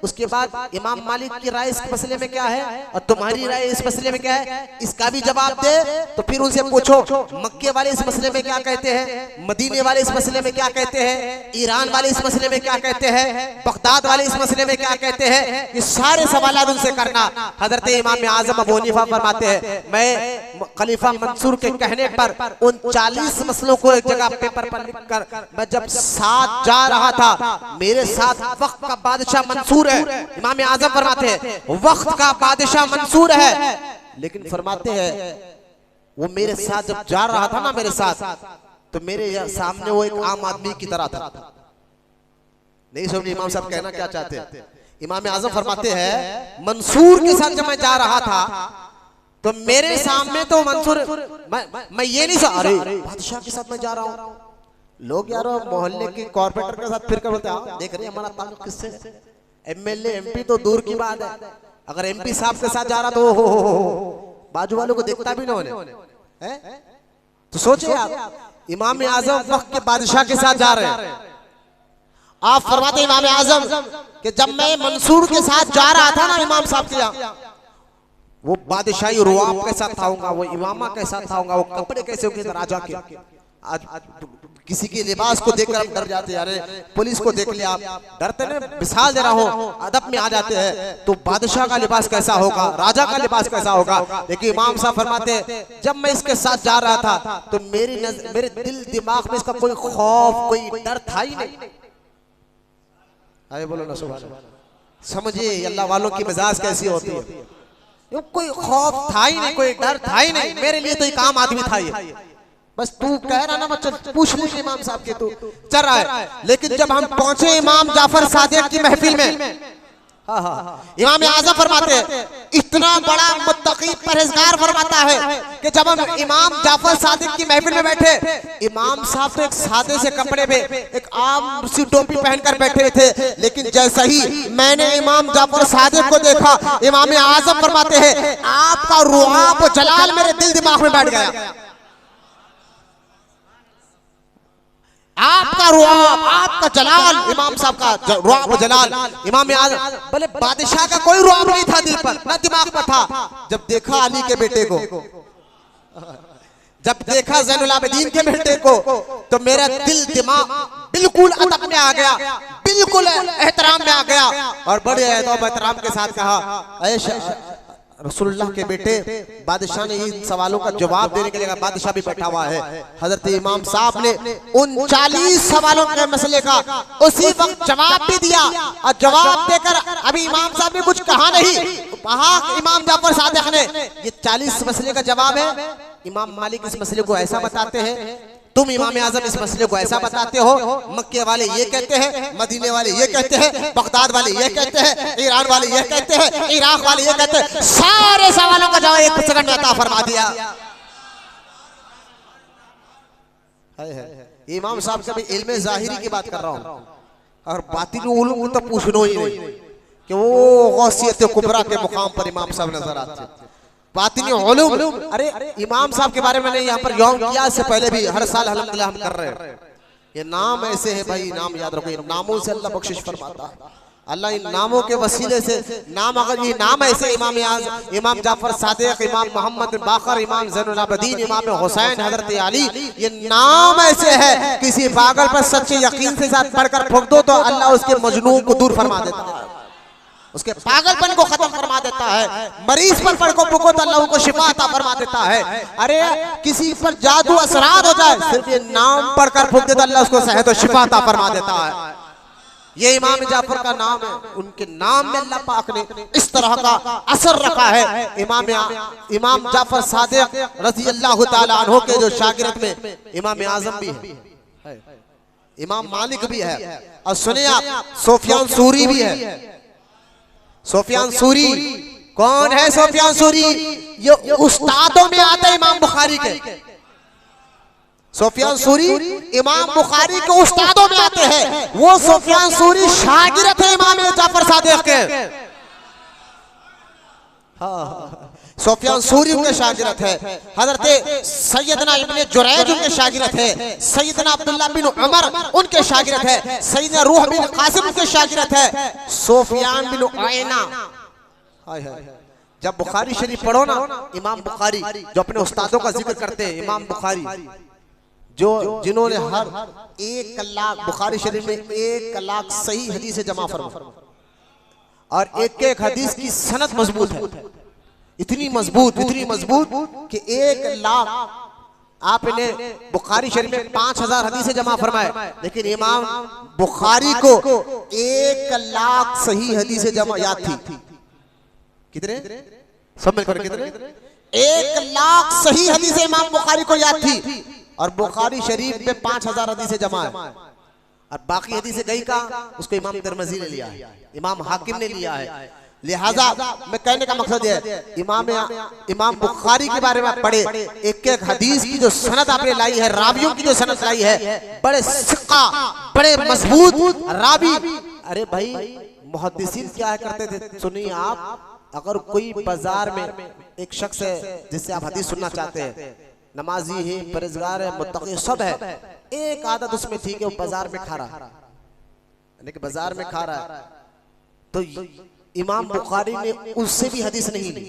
उसके बाद इमाम मालिक की राय इस मसले में क्या है और तुम्हारी राय इस मसले में क्या है, इसका भी जवाब दे, तो फिर उनसे पूछो मक्के वाले इस मसले में क्या कहते हैं, मदीने वाले इस मसले में क्या कहते हैं, ईरान वाले इस मसले में क्या कहते हैं, बगदाद वाले इस मसले में क्या कहते हैं। ये सारे सवाल उनसे करना। हजरत इमाम आज़म अबू हनीफा फरमाते हैं मैं खलीफा मंसूर के कहने पर उन 40 मसलों को एक जगह पेपर पर लिखकर मैं जब साथ जा रहा था, मेरे साथ वक्त का बादशाह मंसूर है। इमाम आज़म फरमाते हैं वक्त का बादशाह मंसूर है, लेकिन फरमाते हैं वो मेरे साथ जब जा रहा था ना मेरे साथ, तो मेरे सामने वो एक आम आदमी की तरह था। नहीं समझे इमाम साहब कहना क्या चाहते हैं। इमाम आज़म फरमाते हैं मंसूर के साथ जब मैं जा रहा था तो मेरे सामने तो मंसूर मैं ये नहीं अरे बादशाह के साथ मैं जा रहा हूँ। लोग यार मोहल्ले के कॉर्पोरेटर के साथ फिर कर बोलते हैं देख रहे हमारा ताल्लुक किससे, एमएलए एमपी तो दूर की बात है, अगर एमपी साहब के साथ जा रहा तो हो बाजू वालों को देखता भी ना होने। तो सोचिए आप इमाम आज़म वक्त के बादशाह के साथ जा रहे हैं। आप फरमाते इमाम आज़म कि जब मैं मंसूर के साथ जा रहा था ना इमाम साहब के यहाँ, वो बादशाही रुआब कैसा था होगा, वो इमामा कैसा था होगा, वो कपड़े कैसे होंगे राजा के। आज किसी के लिबास को देखकर हम डर जाते हैं, अरे पुलिस को देख लिया आप डरते ना, मिसाल दे रहा हूँ अदब में आ जाते हैं। तो बादशाह का लिबास कैसा होगा, राजा का लिबास कैसा होगा। लेकिन इमाम साहब फरमाते हैं जब मैं इसके साथ जा रहा था तो मेरे दिल दिमाग में इसका कोई खौफ कोई डर था ही नहीं। अरे बोलो ना सुभान अल्लाह। समझिए अल्लाह वालों की मिजाज कैसी होती है। कोई खौफ था ही नहीं, कोई डर था ही नहीं, मेरे लिए तो एक आम आदमी था ये। बस तू कह रहा ना मैं चल पूछ ली इमाम साहब के, तू चल रहा है। लेकिन जब हम पहुंचे इमाम जाफर सादिक की महफिल में, इमाम आज़म फरमाते हैं इतना बड़ा मुत्तकी परहेजगार फरमाता है कि जब हम इमाम जाफर सादिक की महफिल में बैठे, इमाम साहब तो एक सादे से कपड़े में एक आम सी टोपी पहनकर बैठे थे, लेकिन जैसा ही मैंने इमाम जाफर सादिक को देखा, इमाम आज़म फरमाते हैं आपका रुआब जलाल मेरे दिल दिमाग में बैठ गया। आपका रुआब, आपका जलाल, इमाम साहब का रुआब जलाल, इमाम आज़म भले बादशाह का कोई रुआब नहीं था दिल पर, ना दिमाग पर था। जब देखा अली के बेटे को, जब देखा ज़ैनुल आबिदीन के बेटे को, तो मेरा दिल दिमाग बिल्कुल अदब में आ गया, बिल्कुल एहतराम में आ गया और बड़े अदब एहतराम के साथ कहा रसूलुल्लाह के बेटे। बादशाह ने इन सवालों का जवाब देने के लिए बादशाह भी बैठा हुआ है। हजरत इमाम साहब ने उन 40 सवालों के मसले का उसी वक्त जवाब भी दिया और जवाब देकर अभी इमाम साहब ने कुछ कहा नहीं, इमाम जाफर सादिक ने ये 40 मसले का जवाब है। इमाम मालिक इस मसले को ऐसा बताते हैं, तुम इमाम आज़म इस मसले को ऐसा बताते हो, मक्के वाले ये कहते हैं, मदीने वाले ये कहते हैं, बगदाद वाले ये कहते हैं, ईरान वाले ये कहते हैं, इराक वाले ये कहते हैं। सारे सवालों का जवाब एक सेकंड में अता फरमा दिया। इमाम साहब से भी इल्मे ज़ाहिरी की बात कर रहा हूँ और बातिनी उलूम तो पूछनो ही नहीं कि वो गौसियत कुबरा के मुकाम पर इमाम साहब नजर आते हैं। बातिनी उलूम, अरे इमाम साहब के बारे में यहाँ पर यौम किया से पहले भी हर साल अल्हम्दुलिल्लाह हम कर रहे हैं। ये नाम ऐसे है भाई, नाम याद रखो, इन नामों से अल्लाह बख्शिश फरमाता है। अल्लाह इन नामों के वसीले से नाम, अगर ये नाम ऐसे इमाम जाफर सादिक, इमाम मोहम्मद बाकर, इमाम ज़ैनुल आबिदीन, इमाम हुसैन, हजरत अली, ये नाम ऐसे है किसी पागल पर सच्चे यकीन के साथ पढ़कर फूंक दो तो अल्लाह उसके मजनून को दूर फरमा देता है, उसके पागलपन को खत्म फरमा देता है। मरीज पर पढ़ को फूंको तो अल्लाह उनको शिफा अता फरमा देता है। अरे किसी पर जादू असरार हो जाए, सिर्फ ये नाम पढ़कर फूंक दे तो अल्लाह उसको सेहत और शिफा अता फरमा देता है। ये इमाम जाफर का नाम है, उनके नाम में अल्लाह पाक ने इस तरह का असर रखा है। इमाम जाफर सादिक रज़ी अल्लाह तआला अन्हु के जो शागिर्द में इमाम आज़म भी है, इमाम मालिक भी है, और सुनिए आप सुफियान सूरी भी है। सुफियान सूरी कौन है? सुफियान सूरी ये उस्तादों में आता है इमाम बुखारी के। सुफियान सूरी इमाम बुखारी के उस्तादों में आते हैं। वो सुफियान सूरी शागिर्द है इमाम जाफर सादिक के। हाँ, सुफियान सूरी उनके शागिर्द है। हजरत सैयदना इब्ने जुरैज उनके शागिर्द है। सैयदना अब्दुल्लाह बिन उमर उनके शागिर्द है। सैयदना रूह बिन कासिम उनके शागिर्द है। सुफियान बिन उयैना, हाय हाय, जब बुखारी शरीफ पढ़ो ना, इमाम बुखारी जो अपने उस्तादों का जिक्र करते हैं, इमाम बुखारी जो जिन्होंने हर 1 लाख बुखारी शरीफ में 1 लाख सही हदीस जमा फरमा और एक एक हदीस की सनद मजबूत है, इतनी मजबूत कि 1 लाख आपने बुखारी शरीफ में 5000 हदीसें जमा फरमाए, लेकिन इमाम बुखारी को 1 लाख सही हदीसें जमा याद थी। कितने सब मिलकर कितने? 1 लाख सही हदीसें इमाम बुखारी को याद थी और बुखारी शरीफ में 5000 हदीसें जमा है। और बाकी हदीसें गई का उसको इमाम तिरमिज़ी ने लिया है, इमाम हाकिम ने लिया है। लिहाजा मैं कहने का मकसद है, इमाम बुखारी के बारे में पढ़े, एक एक हदीस की जो सनद आपने लाई है, रावियों की जो सनद लाई है, बड़े सिक्का, बड़े मजबूत रावी। अरे भाई, मुहद्दिसीन क्या करते थे सुनिए आप, अगर कोई बाजार में एक शख्स है जिससे आप हदीस सुनना चाहते हैं, नमाजी है, परहेजगार है, मुत्तकी सब है, एक आदत उसमें थी कि वो बाजार में खा रहा है, बाजार में खा रहा है, तो इमाम बुखारी ने उससे भी हदीस नहीं ली।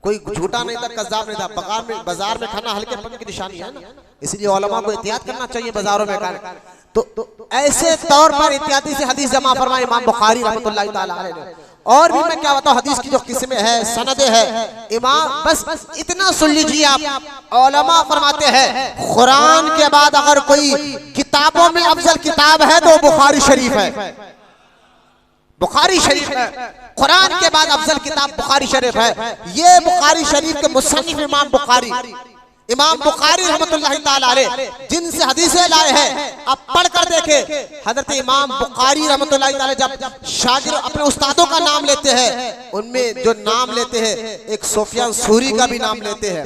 कोई झूठा नहीं था, कज़्ज़ाब नहीं था। बाजार में खाना हल्केपन की निशानी है ना, इसलिए उलमा को एहतियात करना चाहिए बाजारों में खाना। तो ऐसे तौर पर एहतियाती से हदीस जमा फरमाए इमाम बुखारी रहमतुल्लाह ताला अलैह ने। और भी मैं क्या बताऊं, हदीस की जो किस्में है, सनदे है, इमाम बस इतना सुन लीजिए आप, उलमा फरमाते हैं कुरान के बाद अगर कोई किताबों में अफजल किताब है तो बुखारी शरीफ है। बुखारी शरीफ है, कुरान के बाद अफजल किताब बुखारी शरीफ है। ये बुखारी शरीफ के मुसन्निफ इमाम बुखारी रहमतुल्लाह ताला अलैह जिनसे हदीसें लाए हैं, आप पढ़कर देखें। हजरत इमाम बुखारी रहमतुल्लाह ताला जब शागिर्द अपने उस्तादों का नाम लेते हैं, उनमें जो नाम लेते हैं, एक सुफियान सूरी का भी नाम लेते हैं।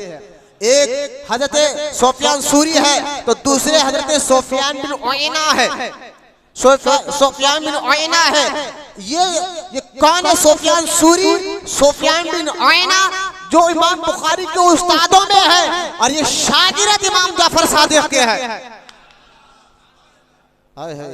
एक हजरत सुफियान सूरी है तो दूसरे हजरत सुफियान बिन उयैना है। सुफियान बिन उयैना है, ये कौन है? सुफियान सूरी, सुफियान बिन उयैना जो इमाम बुखारी के उस्तादों में है, और ये शागिर्द इमाम जाफर सादिक के हैं।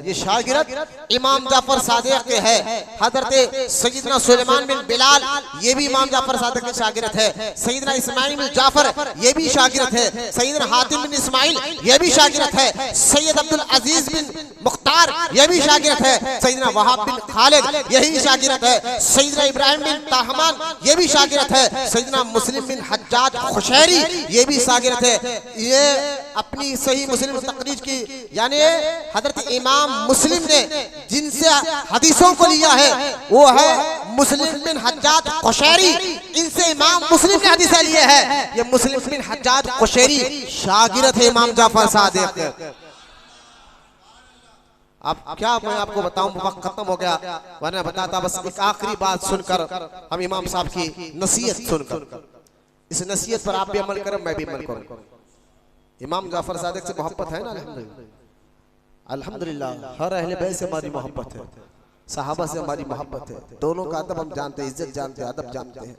ये शागिर्द इमाम जाफर सादिक के है। हजरत सैयदना सुलेमान बिन बिलाल, ये भी इमाम जाफर सादिक के शागिर्द है। सैयदना इस्माइल बिन जाफर, ये भी शागिर्द है। सैयदना हातिम बिन इस्माइल, ये भी शागिर्द है। सैयद अब्दुल अजीज बिन मुख्तार, ये भी शागिर्द है। सैयदना वहाब बिन खालिद, यही शागिर्द है। सैयदना इब्राहिम बिन ताहमान, ये भी शागिर्द है। सैयदना मुस्लिम बिन हज्जाज खुशैरी, ये भी शागिर्द है। ये अपनी सही मुस्लिम तकरीज की, यानी हजरत इमाम मुस्लिम ने जिनसे हदीसों को लिया है वो है मुस्लिम बिन हज्जाज खुशैरी। इनसे इमाम मुस्लिम ने हदीसें लिए हैं। ये मुस्लिम बिन हज्जाज खुशैरी शागिर्द है इमाम जाफर सादिक। अब क्या मैं आपको बताऊं, वक्त खत्म हो गया, वरना बताता। बस एक आखिरी बात सुनकर हम इमाम साहब की नसीहत सुनकर, इस नसीहत पर आप भी अमल करें, मैं भी अमल करूं। इमाम जाफर सादिक से मोहब्बत है ना? अल्हम्दुलिल्लाह, हर अहले बैत से हमारी मोहब्बत है, सहाबा से हमारी मोहब्बत है। दोनों का अदब हम जानते हैं, इज्जत जानते हैं, अदब जानते हैं।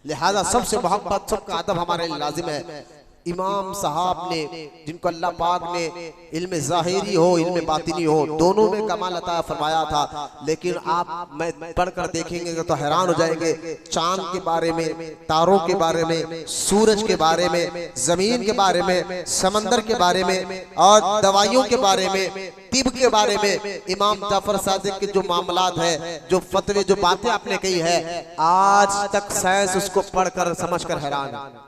लिहाजा सबसे मोहब्बत, सबका अदब हमारे लिए लाजिम है। इमाम साहब ने, जिनको अल्लाह पाक ने इल्म ज़ाहिरी हो, इल्म बातिनी हो, दोनों में कमाल अता फरमाया था। लेकिन आप मैं पढ़कर देखेंगे तो हैरान हो जाएंगे। चांद के बारे में, तारों के बारे में, सूरज के बारे में, जमीन के बारे में, समंदर के बारे में, और दवाइयों के बारे में, तिब के बारे में, इमाम जाफर सादिक के जो मामलात है, जो फतवे, जो बातें आपने कही है, आज तक साइंस उसको पढ़कर समझकर हैरान है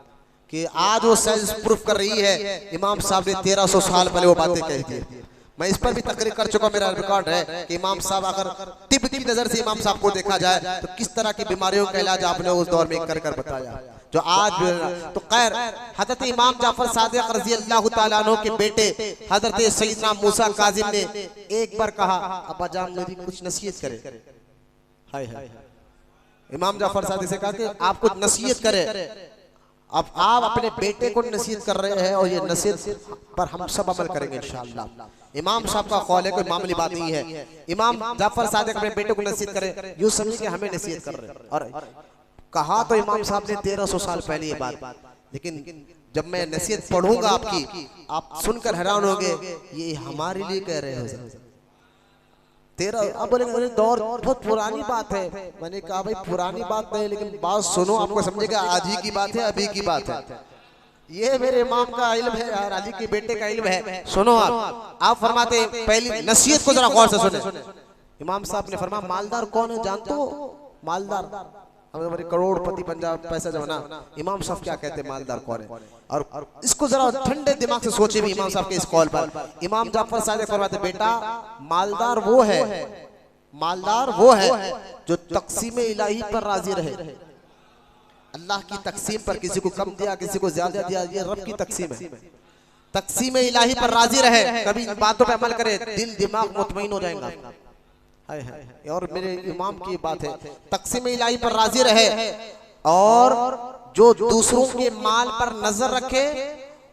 कि आज वो साइंस प्रूफ कर रही है इमाम साहब ने 1300 साल पहले वो बातें कही थी। मैं इस पर भी तकरीर कर चुका, मेरा रिकॉर्ड है कि इमाम साहब, अगर तिब की नजर से इमाम साहब को देखा जाए तो किस तरह की बीमारियों का इलाज आपने उस दौर में कर बताया, जो आज तो खैर हजरत इमाम जाफर सादिक रज़ी अल्लाह तआला अन्हु के बेटे हजरत सैयदना मूसा काज़िम ने एक बार कहा, अब्बा जान मेरी कुछ नसीहत करे। हाय हाय, इमाम जाफर सादिक से कहा कि आप कुछ नसीहत करे। अब आप अपने बेटे को नसीहत कर रहे हैं और ये नसीहत पर हम सब अमल करेंगे इंशाअल्लाह। इमाम साहब का कौल है, कोई मामूली बात नहीं है। इमाम जाफर सादिक अपने बेटे को नसीहत करें, यूं समझिए कि हमें नसीहत कर रहे हैं। और कहा तो इमाम साहब ने 1300 साल पहले ये बात, लेकिन जब मैं नसीहत पढ़ूंगा आपकी, आप सुनकर हैरान होंगे, ये हमारे लिए कह रहे हो। 13 अब बोले दौर बहुत पुरानी बात है। मैंने कहा भाई पुरानी बात नहीं, लेकिन बात सुनो, आपको समझेगा आज ही की बात है, अभी की बात है। ये मेरे इमाम का इल्म है यार, अली के बेटे का इल्म है। सुनो आप फरमाते पहली नसीहत को जरा गौर से सुने। इमाम साहब ने फरमाया मालदार कौन है जानते हो? मालदार हमारे करोड़पति पंजाब पैसा जमाना। इमाम साहब क्या कहते हैं मालदार कौन है? और इसको जरा ठंडे दिमाग से सोचे भी इमाम साहब के इस कॉल पर। इमाम जाफर सादिक फरमाते बेटा मालदार वो है, मालदार वो है जो तकसीम इलाही पर राजी रहे। अल्लाह की तकसीम पर किसी को कम दिया, किसी को ज्यादा दिया, ये रब की तकसीम है। तकसीम इलाही पर राजी रहे, कभी इन बातों पर अमल करे, दिल दिमाग मुतमईन हो जाएगा। और मेरे इमाम की बात है, तकसीम इलाही पर राजी रहे और जो दूसरों के माल पर नजर रखे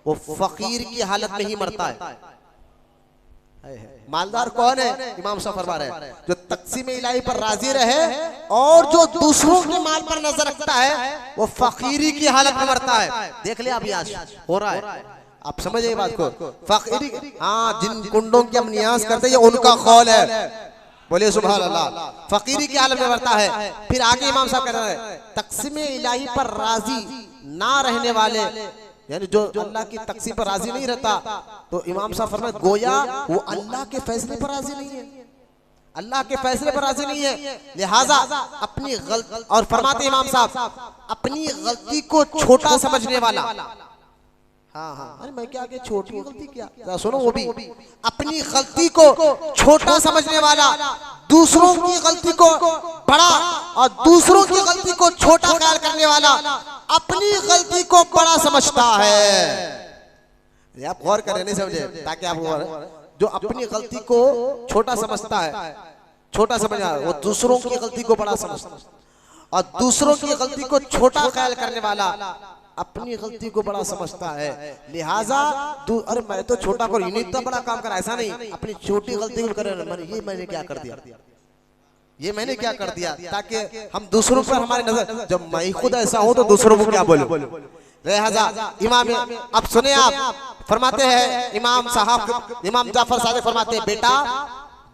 वो फकीर की हालत में ही मरता है। मालदार कौन है? इमाम साहब फरमा रहे हैं जो तकसीम इलाही पर राजी रहे और जो दूसरों के माल पर नजर रखता है वो फकीरी की हालत में मरता है। देख ले अभी आज हो रहा है, आप समझिए बात को। फकीरी, हाँ, जिन कुंडों की हम नियाज करते हैं उनका कौल है, बोले सुभान अल्लाह। फकीरी की हालत में मरता है। फिर आगे इमाम साहब कह रहे हैं तकसीम इलाही पर राजी ना रहने वाले, यानी जो अल्लाह की तकसीम पर राजी नहीं रहता, तो इमाम साहब फरमाए गोया वो अल्लाह के फैसले पर राजी नहीं है, अल्लाह के फैसले पर राजी नहीं है। लिहाजा अपनी गलती, और फरमाते इमाम साहब अपनी गलती को छोटा समझने वाला, हाँ, अरे मैं क्या छोटी गलती क्या, सुनो वो भी अपनी गलती को छोटा समझने वाला दूसरों की गलती को बड़ा और दूसरों की गलती को छोटा ख्याल करने वाला अपनी गलती को बड़ा समझता है। आप गौर करें, नहीं समझे, ताकि आप जो अपनी गलती को छोटा समझता है, छोटा समझा, वो दूसरों की गलती को बड़ा समझता है। और दूसरों की गलती को छोटा ख्याल करने वाला अपनी गलती को बड़ा समझता है। लिहाजा अरे मैं तो छोटा कर, इतना बड़ा काम करा, ऐसा नहीं, अपनी छोटी गलती को करे, ये मैंने क्या कर दिया, ये मैंने क्या कर दिया, ताकि हम दूसरों पर हमारी नजर, जब मैं खुद ऐसा हूं तो दूसरों को क्या बोलूं। लिहाजा इमाम, अब सुने आप, फरमाते हैं इमाम साहब, इमाम जाफर सादिक फरमाते हैं बेटा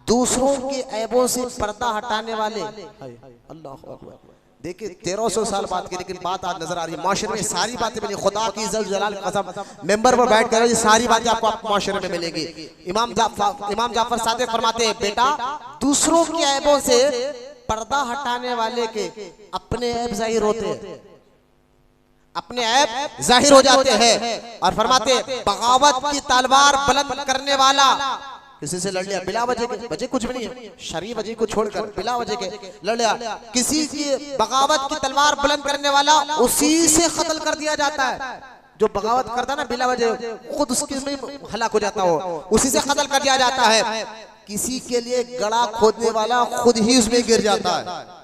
दूसरों के ऐबों से पर्दा हटाने वाले, अल्लाह अकबर। देखिए 1300 साल बाद की, लेकिन बात आज नजर आ रही है माशरे में। सारी बातें मिली, खुदा की इज्जत जलाल कसम, मेंबर पर बैठ कर सारी बातें आपको माशरे में मिलेंगी। इमाम जाफर सादिक फरमाते हैं बेटा दूसरों के ऐबों से पर्दा हटाने वाले के अपने ऐब जाहिर होते हैं, अपने ऐब जाहिर हो जाते हैं। और फरमाते बगावत की तलवार बुलंद करने वाला किसी से लड़ लिया बिला वजह के, वजह कुछ भी नहीं है, शरीफ वजह को छोड़कर बिला वजह के लड़ लिया, किसी की बगावत की तलवार बुलंद करने वाला उसी से कत्ल कर दिया जाता है। जो बगावत करता है ना बिला वजह, खुद उसके में हलाक हो जाता हो, उसी से कत्ल कर दिया जाता है। किसी के लिए गड़ा खोदने वाला खुद ही उसमें गिर जाता है,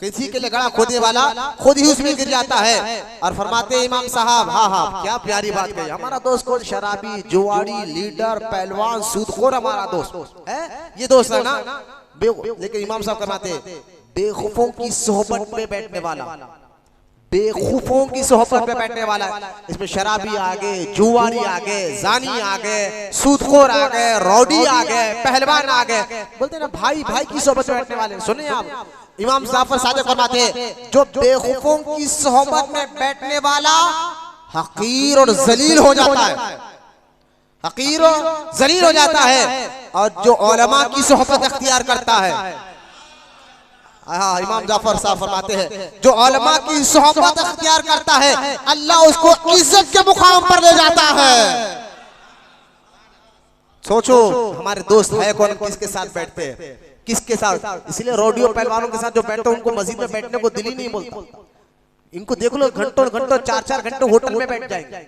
किसी के लिए गड़ा खोदने वाला खुद ही उसमें गिर जाता है। और फरमाते इमाम साहब, हाँ, क्या प्यारी बात कही। हमारा दोस्त कौन? शराबी, जुआड़ी, लीडर, पहलवान, सूदखोर हमारा दोस्त है, ये दोस्त है ना। लेकिन इमाम साहब फरमाते बेखूफों की सोहबत में बैठने वाला, बेखूफों की सोहबत में बैठने वाला, इसमें शराबी आ गए, जुआरी आ गए, जानी आ गए, सूदखोर आ गए, रौडी आ गए, पहलवान आ गए, बोलते ना भाई की सोहबत में बैठने वाले। सुनिए आप, इमाम जाफर सादिक फरमाते हैं जो बेखूफों की सोहबत में बैठने वाला हकीर और जलील हो जाता है, हकीर और जलील हो जाता है। और जो उलमा की सोहबत अख्तियार करता है, इमाम जाफर साहब फरमाते हैं जो उलमा की सोहबत अख्तियार करता है अल्लाह उसको इज्जत के मुकाम पर ले जाता है। सोचो हमारे दोस्त है कौन, किसके साथ बैठते हैं, किसके साथ। इसलिए रोडियो पहलवानों के साथ जो बैठते हैं उनको मस्जिद में बैठने को दिल ही नहीं बोलता। इनको देख लो घंटों 4 घंटे होटल में बैठ जाएंगे,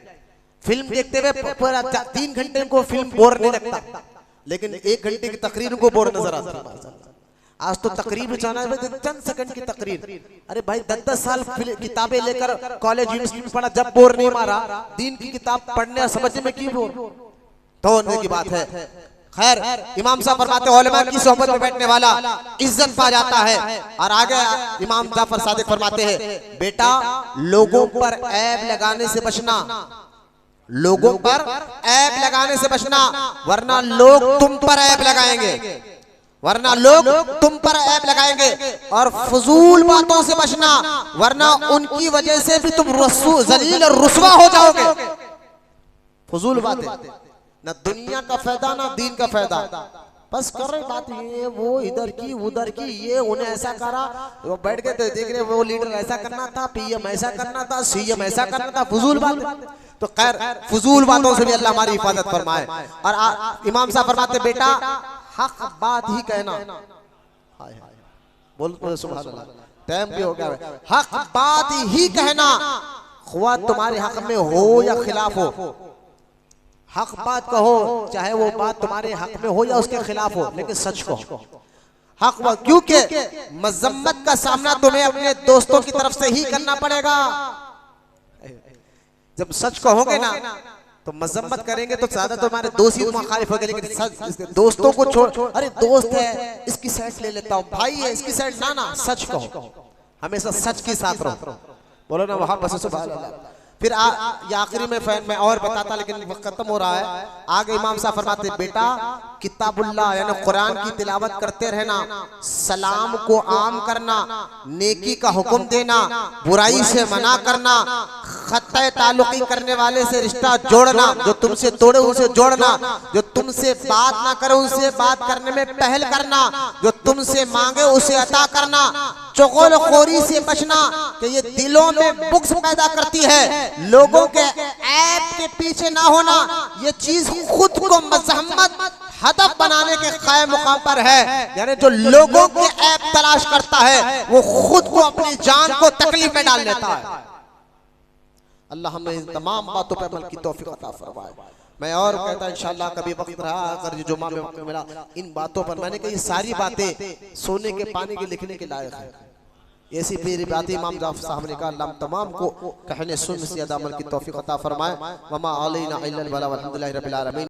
फिल्म देखते हुए पूरा 3 घंटे को फिल्म बोर नहीं लगता, लेकिन 1 घंटे की तकरीर को बोर नजर आता है। आज तो तकरीर में जाना है, चंद सेकंड की तकरीर। अरे भाई 10-10 साल किताबें लेकर कॉलेज यूनिवर्सिटी में पढ़ा, जब बोर नहीं मारा, दीन की किताब पढ़ने और समझने में क्यों बोर, तो होने की बात है। खैर, इमाम साहब फरमाते हैं उलेमा की सोहबत में बैठने वाला इज्जत पा जाता है। और आगे इमाम जाफर सादिक फरमाते हैं, बेटा लोगों पर ऐब लगाने से बचना, लोगों पर ऐब लगाने से बचना, वरना लोग तुम पर ऐब लगाएंगे, वरना लोग तुम पर ऐब लगाएंगे। और फजूल बातों से बचना, वरना उनकी वजह से भी तुम जलील और रुसवा हो जाओगे। फजूल बातें, ना दुनिया का फायदा ना दीन का फायदा, बस कर रहे बात, ये वो इधर की उधर की, ये उन्हें ऐसा करा, वो बैठ के तो देख रहे वो लीडर ऐसा करना था, पीएम ऐसा करना था, सीएम ऐसा करना था, फजूल बात। तो खैर, फजूल बातों से भी अल्लाह हमारी हिफाजत फरमाए। और इमाम साहब फरमाते, बेटा हक बात ही कहना, बोल सुभान अल्लाह, टाइम भी हो गया, हक बात ही कहना, ख्वाह तुम्हारे हक में हो या खिलाफ हो, हक बात कहो, चाहे वो बात तुम्हारे हक में हो या उसके खिलाफ हो, लेकिन सच कहो, हक बात। क्योंकि मजम्मत का सामना तुम्हें अपने दोस्तों की तरफ से ही करना पड़ेगा। जब सच कहोगे ना तो मजम्मत करेंगे तो ज्यादा तुम्हारे दोस्त ही मुखालिफ होंगे, लेकिन सच दोस्तों को छोड़, अरे दोस्त है इसकी साइड ले लेता हूँ, भाई है इसकी साइड, ना ना सच कहो, हमेशा सच के साथ रहो, बोलो ना वहां बस सुभान अल्लाह। फिर आखिरी में मैं और बताता, लेकिन वक्त खत्म हो रहा है। आगे इमाम साहब फरमाते, बेटा किताबुल्लाह यानी कुरान की तिलावत करते रहना, सलाम को आम करना, नेकी का हुक्म देना, बुराई से मना करना, खत्ते ताल्लुकी करने वाले से रिश्ता जोड़ना, जो तुमसे तोड़े उनसे जोड़ना, जो तुमसे बात ना करे उनसे बात करने में पहल करना, जो तुमसे मांगे उसे अता करना, चुगलखोरी से बचना कि ये दिलों में बुग़्ज़ पैदा करती है, लोगों के ऐब के पीछे ना होना, ये चीज खुद को मज़म्मत हदफ बनाने के कायम मुकाम पर है। यानी जो लोगों के ऐब तलाश करता है वो खुद को अपनी जान को तकलीफ में डाल लेता है। अल्लाह हमें इन तमाम बातों पर अमल की तौफीक अता फरमाए। मैं और कहता इंशाअल्लाह कभी वक्त रहा अगर जुम्मा में वक्त मिला, इन बातों पर मैंने कही सारी बातें सोने के पानी के लिखने के लायक है। ऐसी मेरी बातें इमाम जाफर साहब ने कहा, अल्लाह तमाम को कहने सुन से अमल की तौफीक अता फरमाए। वमा अलैना इल्लल बलाग वल्हम्दुलिल्लाहि रब्बिल आलमीन।